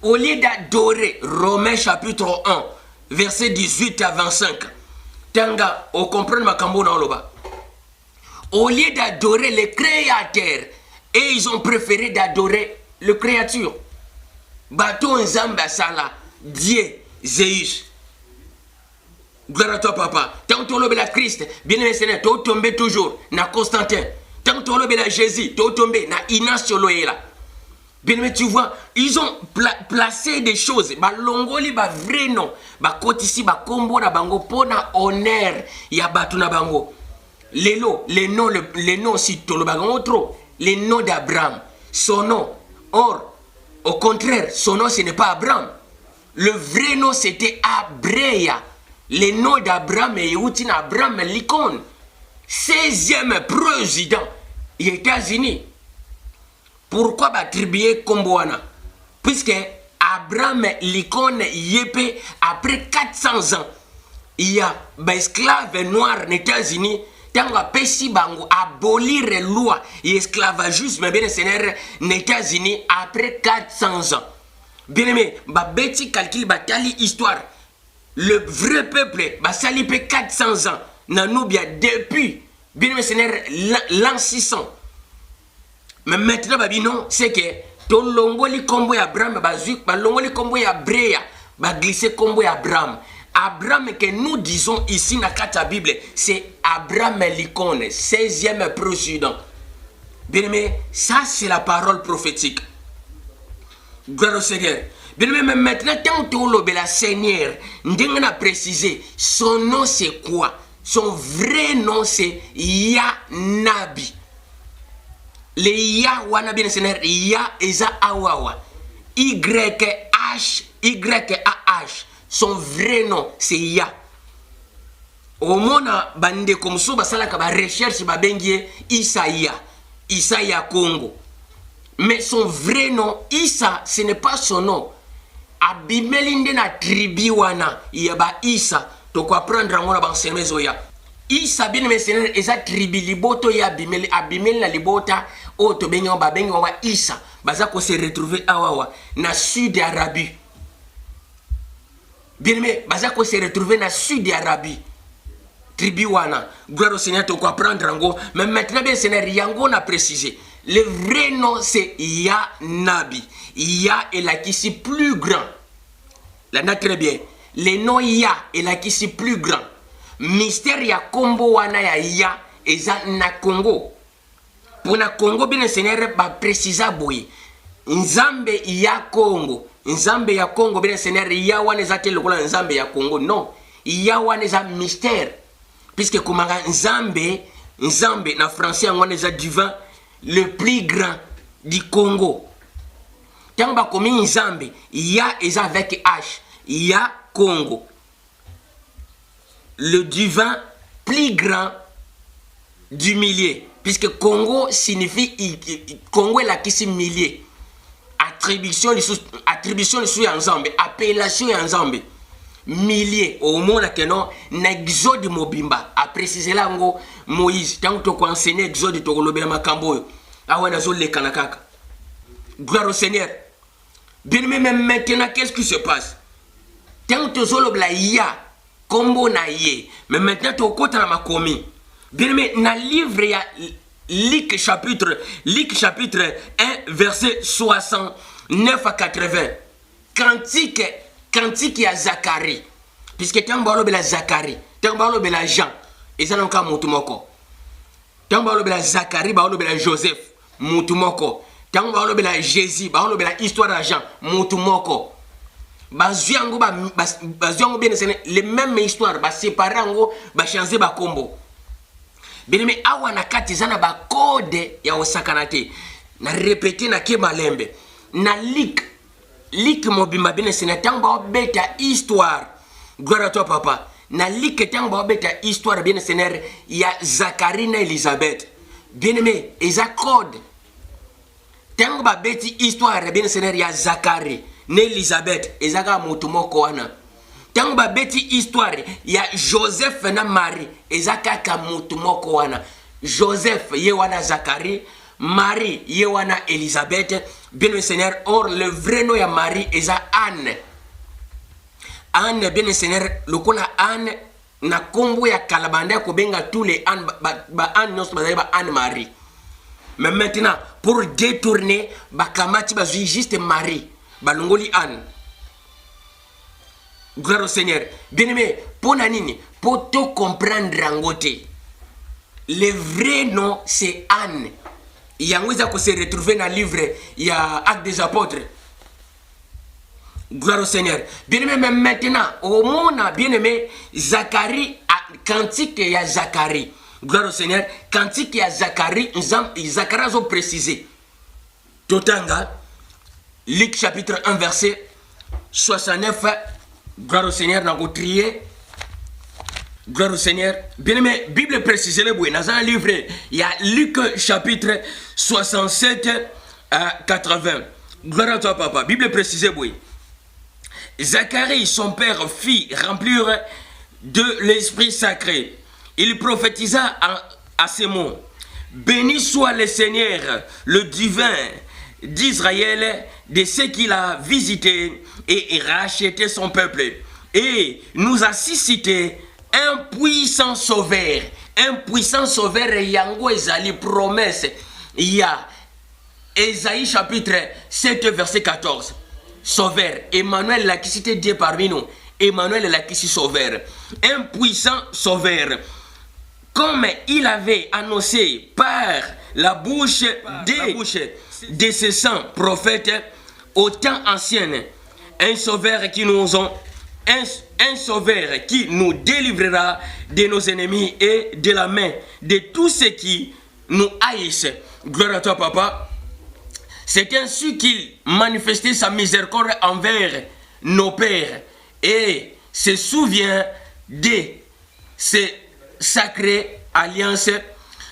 Au lieu d'adorer Romains chapitre 1, verset 18 à 25. Tanga, on comprend ma cambo dans le bas. Au lieu d'adorer le créateur, et ils ont préféré d'adorer le créature. Bateau Nzamba Sala, Dieu, Zeus. Gloire à toi, papa. Tant que tu as la Christ, bien aimé Seigneur, tu as tombé toujours, na Constantin. Tant que tu as la Jésus, tu as tombé, na Ignacio Loyola. Bien aimé, tu vois, ils ont placé des choses. Ba longoli ba vrai nom, ba kotisi ba kombo na bango pona honneur ya batu na bango. Les noms si tu le bagon trop, les noms d'Abraham, son nom. Or, au contraire, son nom ce n'est pas Abraham. Le vrai nom c'était Abreya. Le nom d'Abraham est Youtin Abraham Lincoln, 16e président des États-Unis. Pourquoi attribuer Komboana? Puisque Abraham Lincoln yépé après 400 ans, il y a des esclaves noirs aux États-Unis. Tant que bango abolir la loi et esclavagisme bien Seigneur aux États-Unis après 400 ans. Bien aimé, ba beti calcul batali histoire. Le vrai peuple ba sali 400 ans Nanoubia depuis bien aimé Seigneur l'an 600. Mais maintenant babi non, c'est que ton longoli combo Abraham bazuik ba longoli combo Abreya ba glisser combo Abraham. Abraham que nous disons ici dans la Bible, c'est Abraham Lincoln, 16e président. Bien aimé, ça c'est la parole prophétique. Gloire au Seigneur. Bien aimé, mais maintenant, tant que le Seigneur, nous a précisé, son nom c'est quoi? Son vrai nom c'est Yanabi. Le Ya wana bien Seigneur, Ya Eza Awawa. Y-H. Son vrai nom, c'est Ya. Au mona bande comme ça, basala ka ba recherche ba bengie Isaïa Congo. Mais son vrai nom, Isa, ce n'est pas son nom. Abimelinde na tribu wana, ya ba Isa, to ko apprendre ngona ba enseignement ya. Isa bien mais c'est eza tribu liboto ya Abimel na libota o to benyo ba Isa, baza ko se retrouver awawa na sud Arabie. Bien aimé, Bazako s'est retrouvé dans le sud d'Arabie. Tribu wana. Gloire au Seigneur, tu comprends Rango. Mais maintenant, bien Seigneur, Yango n'a précisé. Le vrai nom, c'est Yanabi. Ya est là qui est plus grand. Là, très bien. Le nom Ya est là qui est plus grand. Mystère ya Kombo wana ya et ça na Congo. Pour na Congo, bien Seigneur, va préciser boy. Nzambe ya Congo. Nzambe ya Congo, bien Seigneur, yawa neza te lokola Nzambe ya Congo. Non. Yawa neza mystère. Puisque comme Nzambe, na français, on neza divin, le plus grand du Congo. Tant ba comme Nzambe, ya est avec H. Ya Congo. Le divin plus grand du millier. Puisque Congo signifie, Congo est là qui est millier. Attribution de sous ensemble, appellation ensemble, milliers au monde que non, n'exode mobimba, a précisé là Moïse, tant que tu enseigné exode to kolobela makambo, awana zo le kanakaka. Gloire au Seigneur. Bien même maintenant, qu'est-ce qui se passe? tant tozolobla ya kombo na ye mais maintenant tokota na makomi bien aimé na livre ya Luc chapitre 1 verset 69 à 80 cantique ya Zacharie puisque tant balobela Zacharie tant balobela Jean ezana ka mutu moko tant balobela Zacharie balobela Joseph mutu moko tant balobela Jésus balobela histoire de Jean mutu moko baziango bien c'est les mêmes histoires ba séparer ngo ba changer ba kombo bien mais awa na kati zana ba code ya osakanate na répéter na ke malembe na lik mobimba bien c'est na tamba beta histoire gloire à toi papa na lik tamba beta histoire bien c'est ya Zacharie na Elisabeth bien mais eza code tamba beti histoire bien c'est ya Zacharie na Elisabeth ezaka mutu moko wana tango ba beti histoire ya Joseph na Marie ezaka ka mutu moko wana Joseph ye wana Zacharie Marie ye wana Elisabeth bien le Seigneur or le vrai nom ya Marie eza Anne bien le Seigneur lokola Anne na kombo ya kalabanda ko benga tous les Anne ba Anne nos ba Anne Marie mais maintenant pour détourner ba kamati ba juste Marie balongoli Anne. Gloire au Seigneur. Bien aimé, pour nanini, pour te comprendre rangote. Le vrai nom c'est Anne. Yangouza ko se retrouver dans le livre, il y a Actes des Apôtres. Gloire au Seigneur. Bien aimé, même maintenant, au monde, bien aimé, Zacharie, cantique il y a Zacharie. Gloire au Seigneur. Cantique il y a Zacharie, Zacharie a précisé. Totanga. Luc chapitre 1 verset 69. Gloire au Seigneur, n'a pas trié. Gloire au Seigneur. Bien aimé, Bible précise le bout. Dans un livre, il y a Luc chapitre 67 à 80. Gloire à toi, papa. Bible précise le bout. Zacharie, son père, fit remplir de l'Esprit sacré. Il prophétisa à ces mots. Béni soit le Seigneur, le divin d'Israël, de ce qu'il a visité et racheté son peuple, et nous a suscité un puissant sauveur. Un puissant sauveur, yango ezali promesse. Il y a Ésaïe chapitre 7 verset 14. Sauveur, Emmanuel l'a qui cité Dieu parmi nous. Emmanuel l'a qui sauveur. Un puissant sauveur. Comme il avait annoncé par la bouche de ses saints prophètes au temps ancien, un sauveur qui un sauveur qui nous délivrera de nos ennemis et de la main de tous ceux qui nous haïssent. Gloire à toi, papa. C'est ainsi qu'il manifestait sa miséricorde envers nos pères et se souvient de ces sacrées alliances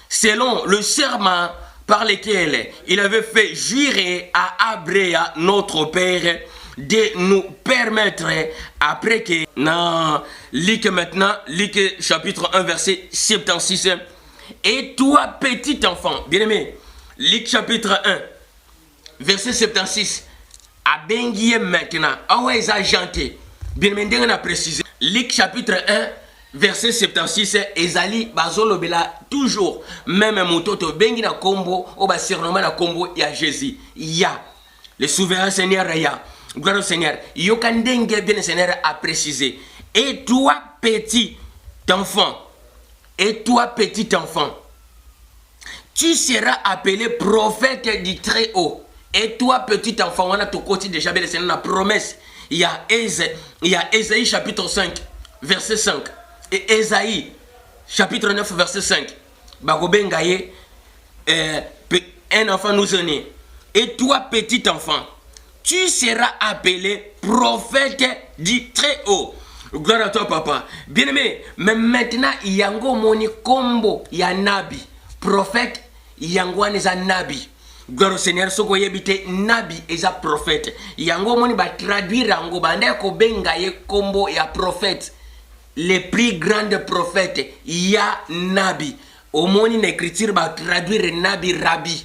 selon le serment par lequel il avait fait jurer à Abraham, notre père, de nous permettre, après que, dans Luc maintenant, Luc chapitre 1, verset 76, et toi, petit enfant, bien aimé, Luc chapitre 1, verset 76, à Benguier maintenant, ah ouais, ça janté, bien aimé, on a précisé, Luc chapitre 1, verset 76, ezali bazolo bela toujours même mototo bengi na kombo o ba surnommé na kombo ya Jésus ya le souverain Seigneur ya gloire au Seigneur yokandenge bien Seigneur a précisé et toi petit enfant tu seras appelé prophète du Très-Haut. Et toi petit enfant on a tout côté déjà bien Seigneur la promesse il y a Ésaïe chapitre 5 verset 5 et Ésaïe chapitre 9 verset 5. Bagobengaye un enfant nous est né. Et toi petit enfant, tu seras appelé prophète du Très-Haut. Gloire à toi papa. Bien aimé, mais maintenant yango moni kombo ya nabi. Prophète yango aneza nabi. Gloire au Seigneur, soko yebite nabi eza prophète. Yango moni ba traduire yango banda ko bengaye kombo ya prophète. Les plus grands prophètes, ya nabi. Au monde une écriture va traduire nabi rabbi.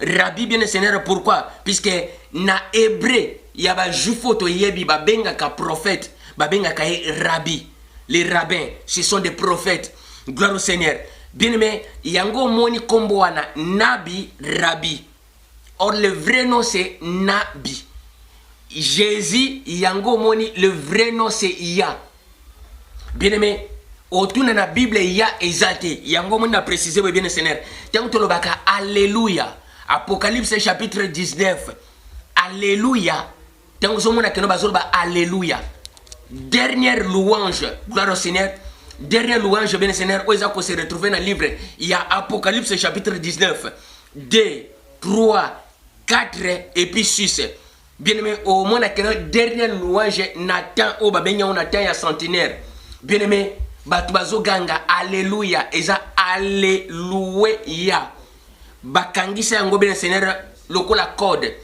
Rabbi bien le Seigneur, pourquoi? Puisque na hébreu, il y a ba jufoto yebi ba benga ka prophète. babengaka rabbi. Les rabbins, ce sont des prophètes. Gloire au Seigneur. Bien aimé, yango moni kombo wana nabi rabbi. Or le vrai nom c'est Nabi. Jésus yango moni le vrai nom c'est Ya. Bien aimé, autour de la Bible Ya exalté. Yango moni a précisé bien le Seigneur. Tant que baka alléluia. Apocalypse chapitre 19. Alléluia. Tant que mona keno bazolba alléluia. Dernière louange, gloire au Seigneur. Dernière louange, bien le Seigneur. Où est-ce qu'on se retrouve dans le livre? Il y a Apocalypse chapitre 19. 2, 3, 4 et puis 6. Bien aimé, au moins la dernière louange, Nathan, au babenya, on attend ya centenaire. Bien aimé, batubazo ganga, alléluia, eza alléluia. Bakangisa yango bien Seigneur, lokola code.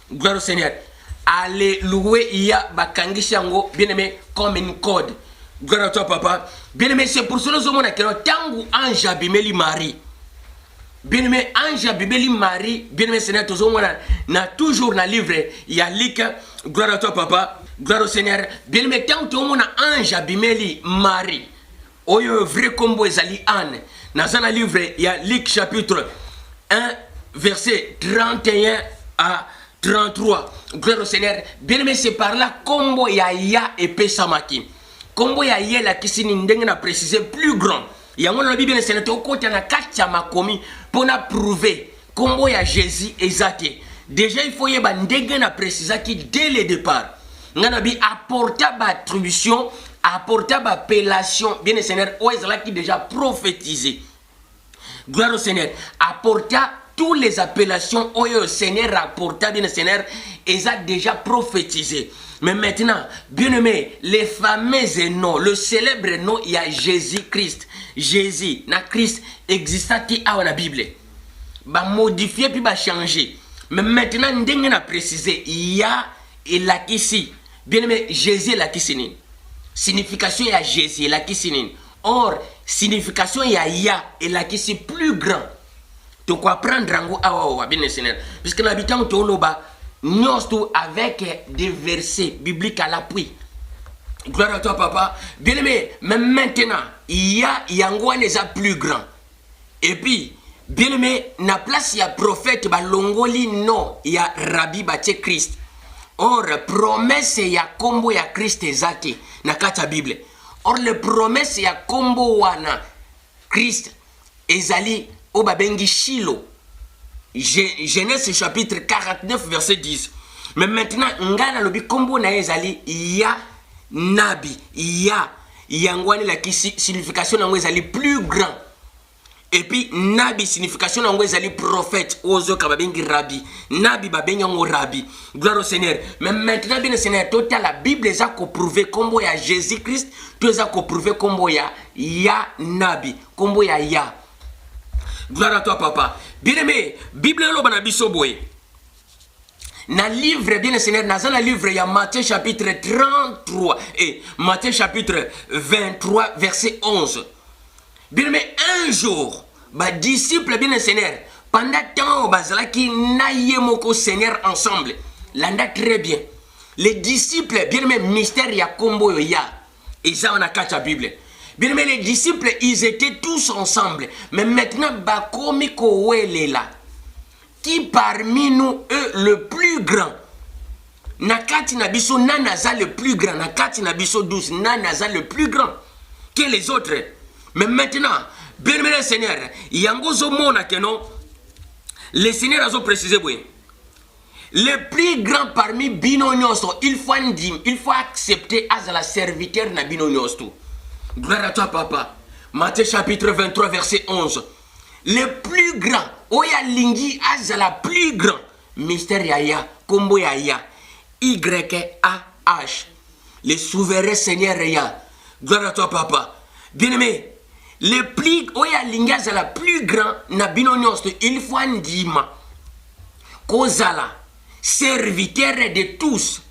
Gloire au Seigneur. Alléluia, bakangisa yango bien aimé comme une code. Gloire à toi papa. Bien aimé, c'est pour cela que tangu ange abimeli Marie. Bien aimé, ange abimeli Marie, bien aimé Seigneur, na toujours dans le livre, il y a Luc, gloire à toi papa, gloire au Seigneur. Bien aimé, tant que ange abimeli Marie, oyo vrai combo ezali Anne. Dans un livre, il y a Luc chapitre 1, verset 31 à 33. Gloire au Seigneur. Bien aimé, c'est par là combo ya et Pesamaki. Combo ya la kisini ndenge na préciser plus grand. Yango na Bible c'est notre côté na katia makomi pour na prouver combo ya Jésus exacté. Déjà il faut yeba ndenge na préciser qui dès le départ. Ngana bi apporta ba attribution, apporta ba appellation bien le Seigneur oezala qui déjà prophétisé. Gloire au Seigneur. Apporta toutes les appellations au Seigneur apporta bien le Seigneur et ça déjà prophétisé. Mais maintenant, bien aimé, les fameux noms, le célèbre nom, il y a Jésus-Christ. Jésus, na Christ existati à la Bible. Ba modifier puis ba changer. Mais maintenant, ndenge na préciser, il y a et la ici. Bien aimé, Jésus la kisinin. Signification il y a Jésus la kisinin. Or, signification il y a et la qui c'est plus grand. Donc quoi prendre rango awa bien le Seigneur. Puisque l'habitant toloba nous avec des versets bibliques à l'appui. Gloire à toi papa. Bien aimé, mais maintenant, il y a Yangoan déjà plus grand. Et puis, bien aimé, na place il y a prophète ba longoli non, il y a Rabbi Baté Christ. Or, promesse il y a combo ya Christ ezaki na kata Bible. Or, le promesse il y a combo wana Christ ezali obabengi Shilo. Genèse chapitre 49 verset 10. Mais maintenant, ngana lobi kombo na ezali ya nabi ya yangwani la signification na ezali plus grand. Et puis nabi signification na ezali prophète ozo kababengi rabbi. Nabi babengi ngo rabbi. Gloire au Seigneur. Mais maintenant bien le Seigneur total la Bible eza ko prouver kombo ya Jésus Christ, to eza ko prouver kombo ya nabi, kombo ya. Gloire à toi papa. Bien aimé, Bible lo bana biso boy. Na livre bien le Seigneur, dans un livre il y a Matthieu chapitre 33 et Matthieu chapitre 23 verset 11. Bien aimé, un jour, ba disciple bien le Seigneur, pendant temps bazala ki na yemoko Seigneur ensemble. Landa très bien. Les disciples bien aimé mystère ya kombo yo ya. Et ça on a quatre Bible. Bien aimé, les disciples, ils étaient tous ensemble. Mais maintenant, Bakomi Kowele est là. Qui parmi nous est le plus grand? Nakati Nabiso Nanaza le plus grand. Nakati Nabiso 12 Nanaza le plus grand que les autres. Mais maintenant, bien aimé le Seigneur, Yangozo Mona Kenon, le Seigneur a précisé, oui. Le plus grand parmi Bino Nyosto, il faut accepter à la serviteur na Bino Nyosto. Gloire à toi, papa. Matthieu chapitre 23, verset 11. Le plus grand, Oya Lingi Azala, plus grand. Mystère Yaya, Kombo Yaya. Y-A-H. Le souverain Seigneur Yaya. Gloire à toi, papa. Bien-aimé, le plus, Oya Lingi Azala, plus grand, Nabino Nyosto, il faut un dima. Kozala, serviteur de tous.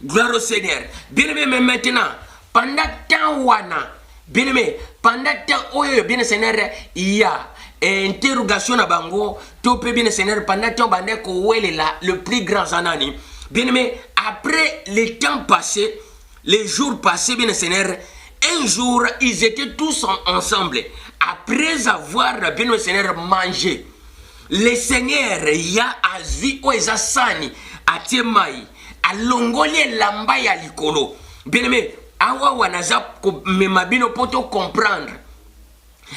Gloire au Seigneur. Bien-aimé, mais maintenant, pendant tant wana, bien aimé, pendant tant oyo bien Seigneur, il y a interrogation à bango, topé bien Seigneur, pendant tant bandeko ouele là, le plus grand zanani. Bien aimé, après le temps passé, les jours passés, bien Seigneur, un jour, ils étaient tous ensemble. Après avoir, bien Seigneur, mangé, le Seigneur, ya azui oeza sani, atiemai, alongoli lamba ya likolo. Bien aimé, awa wanaza memabino poto comprendre.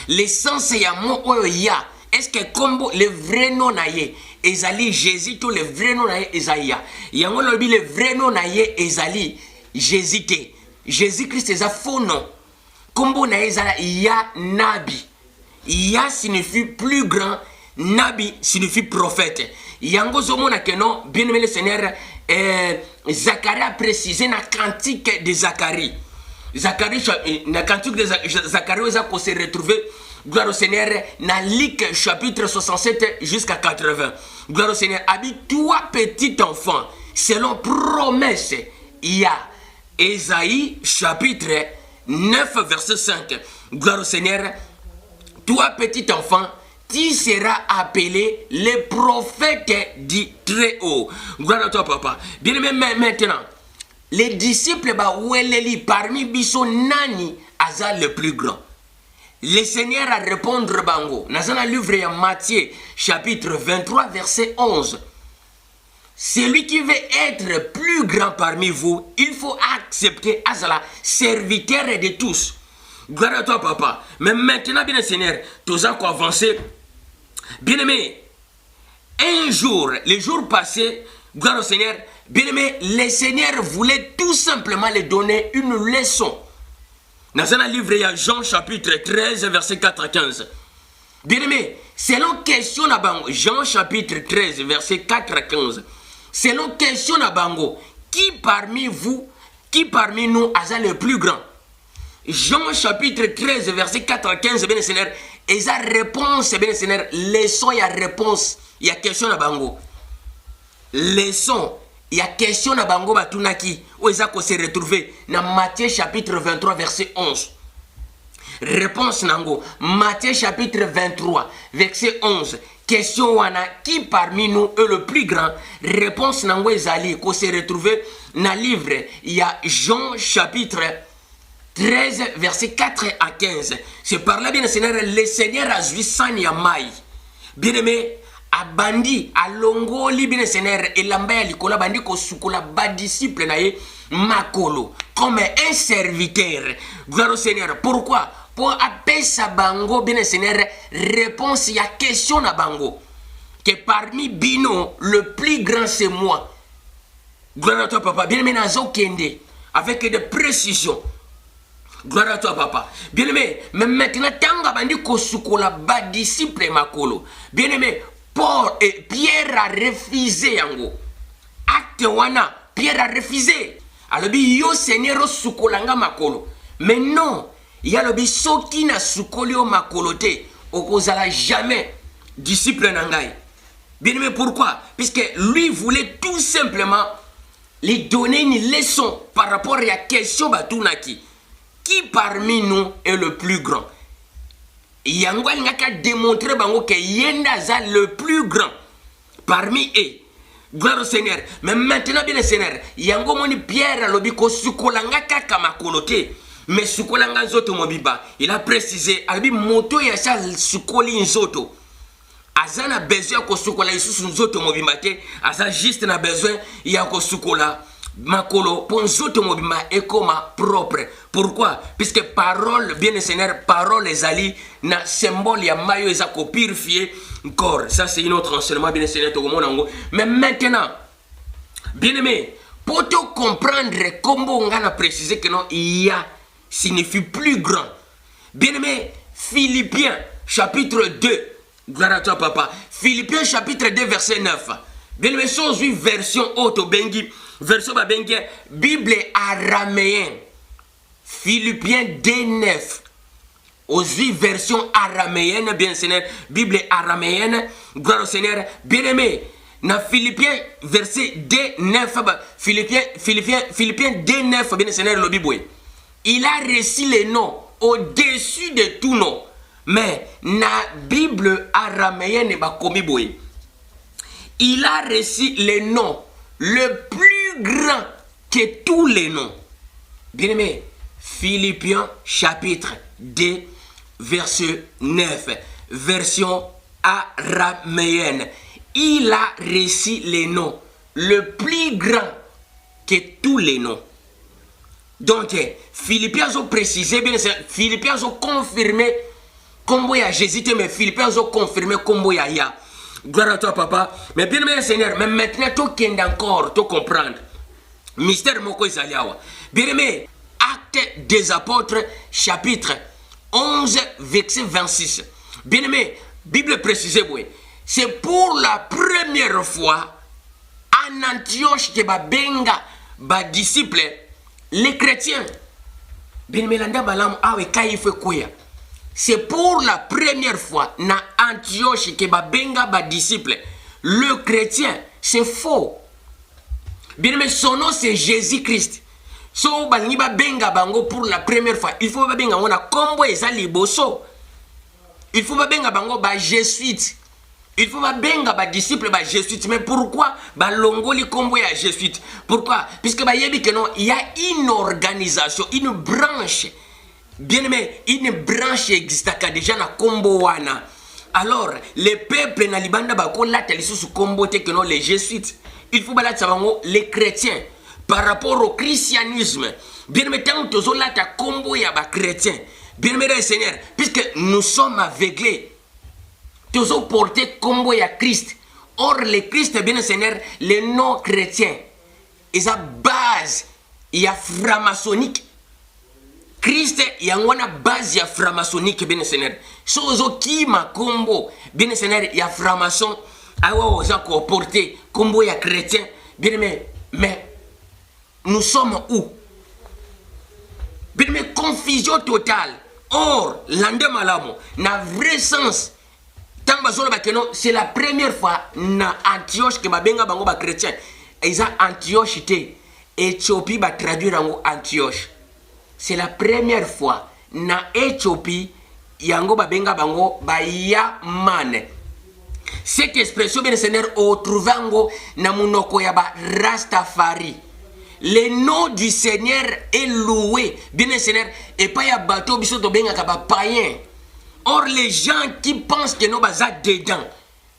L'essence ya mo oyo ya. Est-ce que comme le vrai nom naye ezali Jésus tout le vrai nom naye ezali yango lobi le vrai nom naye ezali Jésus te. Jésus Christ eza faux nom. Kombo naye ezala ya nabi. Ya signifie plus grand, nabi signifie prophète. Yango zomona que non, bien aimé le Seigneur, Zacharie a précisé na cantique de Zacharie. Na cantique de Zacharie, on se retrouver. Gloire au Seigneur, dans Luc chapitre 67 jusqu'à 80. Gloire au Seigneur, habite toi petit enfant, selon promesse, il y a Ésaïe chapitre 9 verset 5. Gloire au Seigneur, toi petit enfant, tu seras appelé le prophète du Très-Haut. Gloire à toi papa. Bien aimé maintenant, les disciples parmi biso nani aza le plus grand. Le Seigneur a répondre bango. Dans le livre de Matthieu, chapitre 23, verset 11. Celui qui veut être plus grand parmi vous, il faut accepter Azala, serviteur de tous. Gloire à toi, papa. Mais maintenant, bien Seigneur, tous avons avancé. Bien aimé, un jour, les jours passés, gloire au Seigneur, bien aimé, le Seigneur voulait tout simplement lui donner une leçon. Dans un livre, il y a Jean chapitre 13, verset 4 à 15. Bien aimé, selon question à Bango, Jean chapitre 13, verset 4 à 15. Selon question à Bango, qui parmi vous, qui parmi nous a le plus grand? Jean chapitre 13, verset 4 à 15, bien Seigneur, et sa réponse, bien Seigneur, leçon, il y a réponse, il y a question à Bango. Leçon. Il y a question à Bango Batunaki où ils ont se retrouvé dans Matthieu chapitre 23 verset 11. Réponse Nango. Matthieu chapitre 23 verset 11. Question wana qui parmi nous est le plus grand? Réponse Nango Ezali qu'on se retrouvé dans le livre. Il y a Jean chapitre 13 verset 4 à 15. C'est par là bien le Seigneur a joué Sani Yamai. Bien aimé. Abandi alongoli bien Seigneur et lamba likola bandi ko sukola ba disciple naye makolo comme un serviteur. Gloire au Seigneur. Pourquoi? Pour appeler sa bango bien Seigneur réponse il y a question na bango que parmi bino le plus grand c'est moi. Gloire à toi papa. Bien aimé nazo kende avec des précisions. Gloire à toi papa. Bien aimé, mais maintenant tanga bandi ko sukola ba disciple makolo. Bien aimé, Paul et Pierre a refusé yango. Acte wana, Pierre a refusé. Alors yo Seigneur sukolanga makolo. Mais non, il y a le soki na sukolio makolo te. Okozala jamais disciple nangai. Bien aimé, pourquoi? Puisque lui voulait tout simplement lui donner une leçon par rapport à la question batunaki. Qui parmi nous est le plus grand? Yango a démontré que Yenda za le plus grand parmi eux. Gloire au Seigneur. Mais maintenant bien le Seigneur, Yango moni Pierre lobiko sukolanga kaka makolote. Mais sukolanga nzoto mobiba. Il a précisé albi moto ya sa sukoli nzoto. Azana besoin ko sukola isusu nzoto mobimba te. Aza juste na besoin ya ko sukola makolo pour nzoto mobimba ekoma propre. Pourquoi? Puisque parole, bien le Seigneur, parole les alliés, na symbole ya mayo eza ko purifier corps. Ça c'est une autre enseignement bien le Seigneur to monango. Mais maintenant, bien aimé, pour te comprendre comment on a précisé que non, il y a signifie plus grand. Bien aimé, Philippiens chapitre 2, gloire à toi papa. Philippiens chapitre 2 verset 9. Bien aimé, sans une version auto bengi, version ba bengi, Bible araméenne. Philippiens 2.9. Aussi version araméenne, bien Seigneur, Bible araméenne, gloire au Seigneur, bien aimé. Dans Philippiens verset 2.9, Philippiens 2.9, bien Seigneur, le Bible. Il a reçu les noms au-dessus de tout nom. Mais na Bible araméenne, il a reçu les noms le plus grand que tous les noms. Bien-aimé, Philippiens chapitre 2, verset 9, version araméenne. Il a réussi les noms, le plus grand que tous les noms. Donc, Philippiens ont précisé, bien Philippiens ont confirmé comment il y a Jésus, mais Philippiens ont confirmé comment il y a. Gloire à toi, papa. Mais bien aimé Seigneur, mais maintenant, tu as encore, tu comprendre. Mystère Moko Isaliawa. Bien aimé, Acte des Apôtres, chapitre 11, verset 26. Bien aimé, Bible précisée, oui. C'est pour la première fois en Antioche que Babenga, ba disciple, les chrétiens. Bien aimé, l'anda balam awe kaife koya. C'est pour la première fois dans Antioche que Babenga, ba disciple, le chrétien. C'est faux. Bien aimé, son nom c'est Jésus-Christ. So bangi Babenga bango pour la première fois. Il faut Babenga on a combo et ça liboso. Il faut Babenga bango ba jésuite. Il faut Babenga ba disciple ba jésuite. Mais pourquoi ba longo li combo ya jésuite? Pourquoi? Puisque ba yebi que non, il y a une organisation, une branche. Bien aimé, une branche existe déjà na combo wana. Alors, les peuples na libanda ba ko la teli sous combo te que non les jésuites. Il faut balatsa bango les chrétiens par rapport au christianisme. Bien aimé, tant que zo la ta combo ya ba chrétiens. Bien aimé Seigneur, puisque nous sommes aveuglés. Tous porté combo ya Christ. Or, les Christ, bien Seigneur, les non-chrétiens, ils ont base, il y a franc-maçonnique. Christ, il y a une base, il y a franc-maçonnique, bien Seigneur. Sozo qui ma combo, bien Seigneur, il y a franc-maçon, ils ont porté combo ya chrétien. Bien mais nous sommes où? Bien mais confusion totale. Or, l'ande malamo, n'a vrai sens. C'est la première fois na Antioche que babenga bango ba chrétien. Ils ont Antioche té. Éthiopie va traduire en Antioche. C'est la première fois na Éthiopie yango babenga bango ba Yaman. Cette expression bien Seigneur au trouvango na munoko ya ba Rastafari. Le nom du Seigneur est loué. Bien Seigneur et pas ya bateau biso to benga ka ba païen. Or, les gens qui pensent que nous sommes dedans,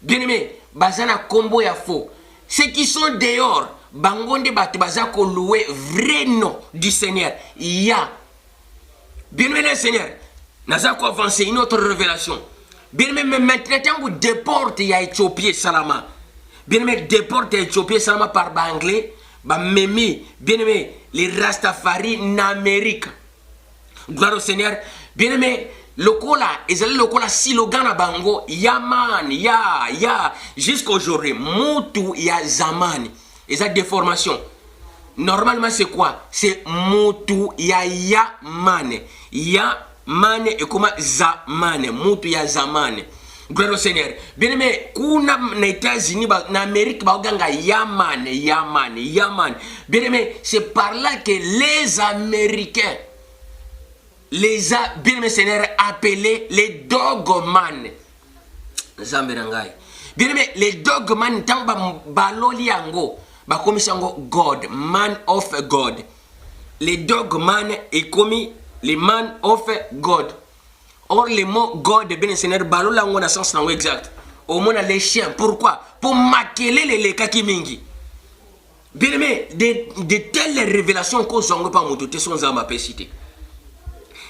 bien aimé, bazana combo ya faux. Ceux qui sont dehors, bangonde batu bazako louer vrai nom du Seigneur. Ya. Bien aimé le Seigneur, nazako avancer une autre révélation. Bien aimé, mais maintenant vous déportez à Éthiopie salama. Bien aimé, déportez à Éthiopie salama par anglais, ba memi, bien aimé, les Rastafari en Amérique. Gloire au Seigneur. Bien aimé, lokola, ezali lokola slogan na bango, yaman, ya, jusqu'aujourd'hui, mutu ya zamani. Eza déformation. Normalement, c'est quoi? C'est mutu ya yaman. Yaman et comment zamane, mutu ya zamane. Gloire au Seigneur. Bien aimé, kuna na États-Unis, na Amérique, baoganga yaman. Bien aimé, c'est par là que les Américains, les a bien Seigneur appelés les dogman. Bien aimé, les dogman tant baloli yango ba komisango God, man of God. Les dogman est commis les man of God. Or le mot God bien Seigneur baloli yango na sens nango exact. Au moins les chiens. Pourquoi? Pour makeler les kakimingi. Bien aimé, de telles révélations qu'on s'en pas mototé sont à ma cité.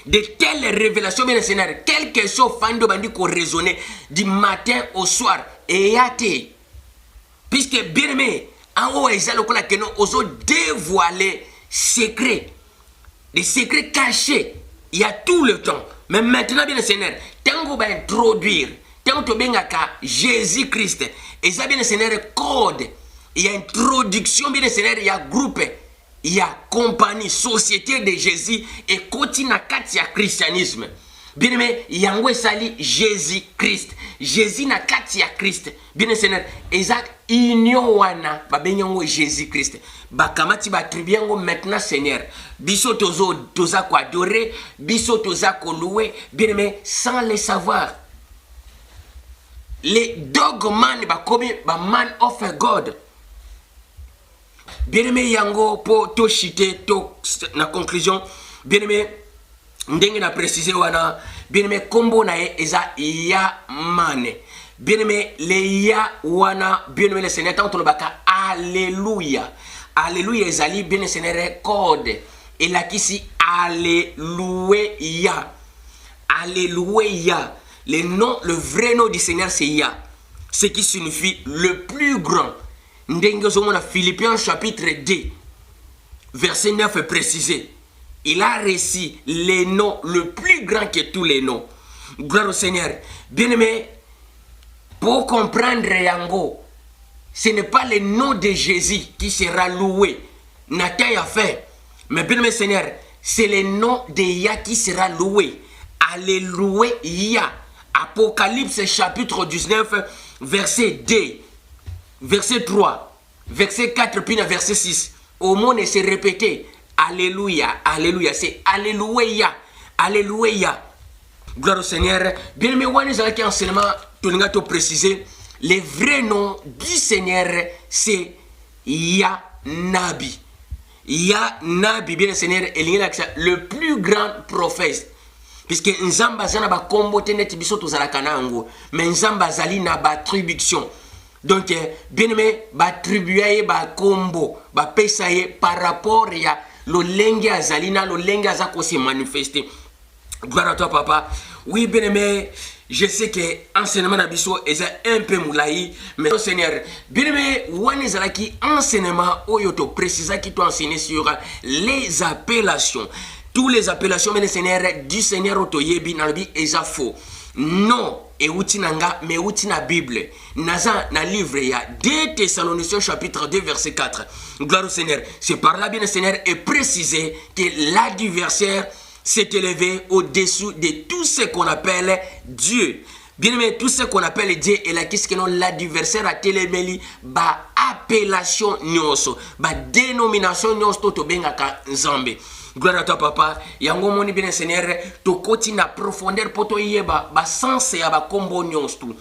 De telles révélations, bien Seigneur, quel que soit fando bandi qu'on raisonner du matin au soir et yate. Puisque bien aimé, en haut ils ont que nous osons dévoiler secrets, des secrets cachés. Il y a tout le temps. Mais maintenant, bien Seigneur, tant qu'on va introduire, tant qu'on va Jésus-Christ, et ça bien Seigneur code, il y a introduction, bien Seigneur, il y a groupe. Il y a compagnie, société de Jésus et continue à katia christianisme. Bien aimé, yango sali Jésus-Christ. Jésus na katia Christ. Bien aimé Seigneur, exact union wana ba benyango Jésus-Christ. Ba kamati ba tribiango maintenant Seigneur. Biso toza ko adorer, biso toza ko louer, bien aimé sans le savoir. Les dogman ba komi ba man of God. Bien-aimé yango po to chite to na conclusion. Bien-aimé ndenge na préciser wana. Bien-aimé kombo na ye eza ya mane. Bien-aimé le ya wana. Bien-aimé le Seigneur tant baka alléluia. Alléluia ezali bien Seigneur code. Et là ici alléluia. Alléluia. Le vrai nom du Seigneur c'est Ya. Ce qui signifie le plus grand. Ndengezomona Philippiens chapitre 2, verset 9 est précisé. Il a réussi les noms le plus grand que tous les noms. Gloire au Seigneur. Bien-aimé, pour comprendre Yango, ce n'est pas le nom de Jésus qui sera loué. Nathan a fait. Mais bien-aimé Seigneur, c'est le nom de Ya qui sera loué. Alléluia. Apocalypse chapitre 19, verset 2, verset 3, verset 4, puis verset 6. Au monde c'est répété. Alléluia, Alléluia. C'est Alléluia, Alléluia. Gloire au Seigneur. Bien-aimé, on est qui enseignement, tu n'as pas précisé. Le vrai nom du Seigneur, c'est Ya Nabi. Ya Nabi, bien le Seigneur, le plus grand prophète. Puisque Nzamba zana ba kombo teneti biso to zala kanango, mais Nzamba zali na ba attribution. Donc bien aimé ba attribuer ba kombo, ba pesaye par rapport ya lo lenge azalina lo lenge azako se manifester. Gloire à toi papa. Oui bien aimé, je sais que enseignement na biso est un peu moulaï, mais au Seigneur, bien aimé, wane zalaki enseignement oyo to précisa qui to enseigner sur les appellations. Toutes les appellations mais le Seigneur du Seigneur otoyebi na bi eza faux. Non, et outi nanga mais outi na Bible. Naza na livre ya 2 Thessaloniciens chapitre 2 verset 4. Gloire au Seigneur. C'est par là bien le Seigneur est précisé que l'adversaire s'est élevé au-dessous de tout ce qu'on appelle Dieu. Bien aimé, tout ce qu'on appelle Dieu et la qu'est-ce que non l'adversaire a télémeli ba appellation nyonso, ba dénomination nyonso to bengaka nzambe. Gloire à toi papa. Yango moni bien Seigneur, to koti na profondeur poto yeba ba sens ya ba kombo nyonso.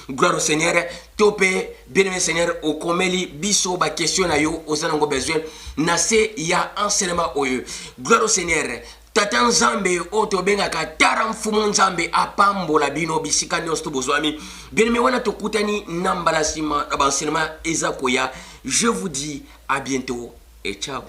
Gloire au Seigneur, topé bien Seigneur au komeli biso ba question na yo ozanango besoin na se ya enseignement oyo. Gloire au Seigneur. Tata nzambe oto bengaka tara mfumu nzambe apambola bino bisika nyonso bozwami. Bien me wana tokutani nambala sima abansema eza koya. Je vous dis à bientôt et ciao.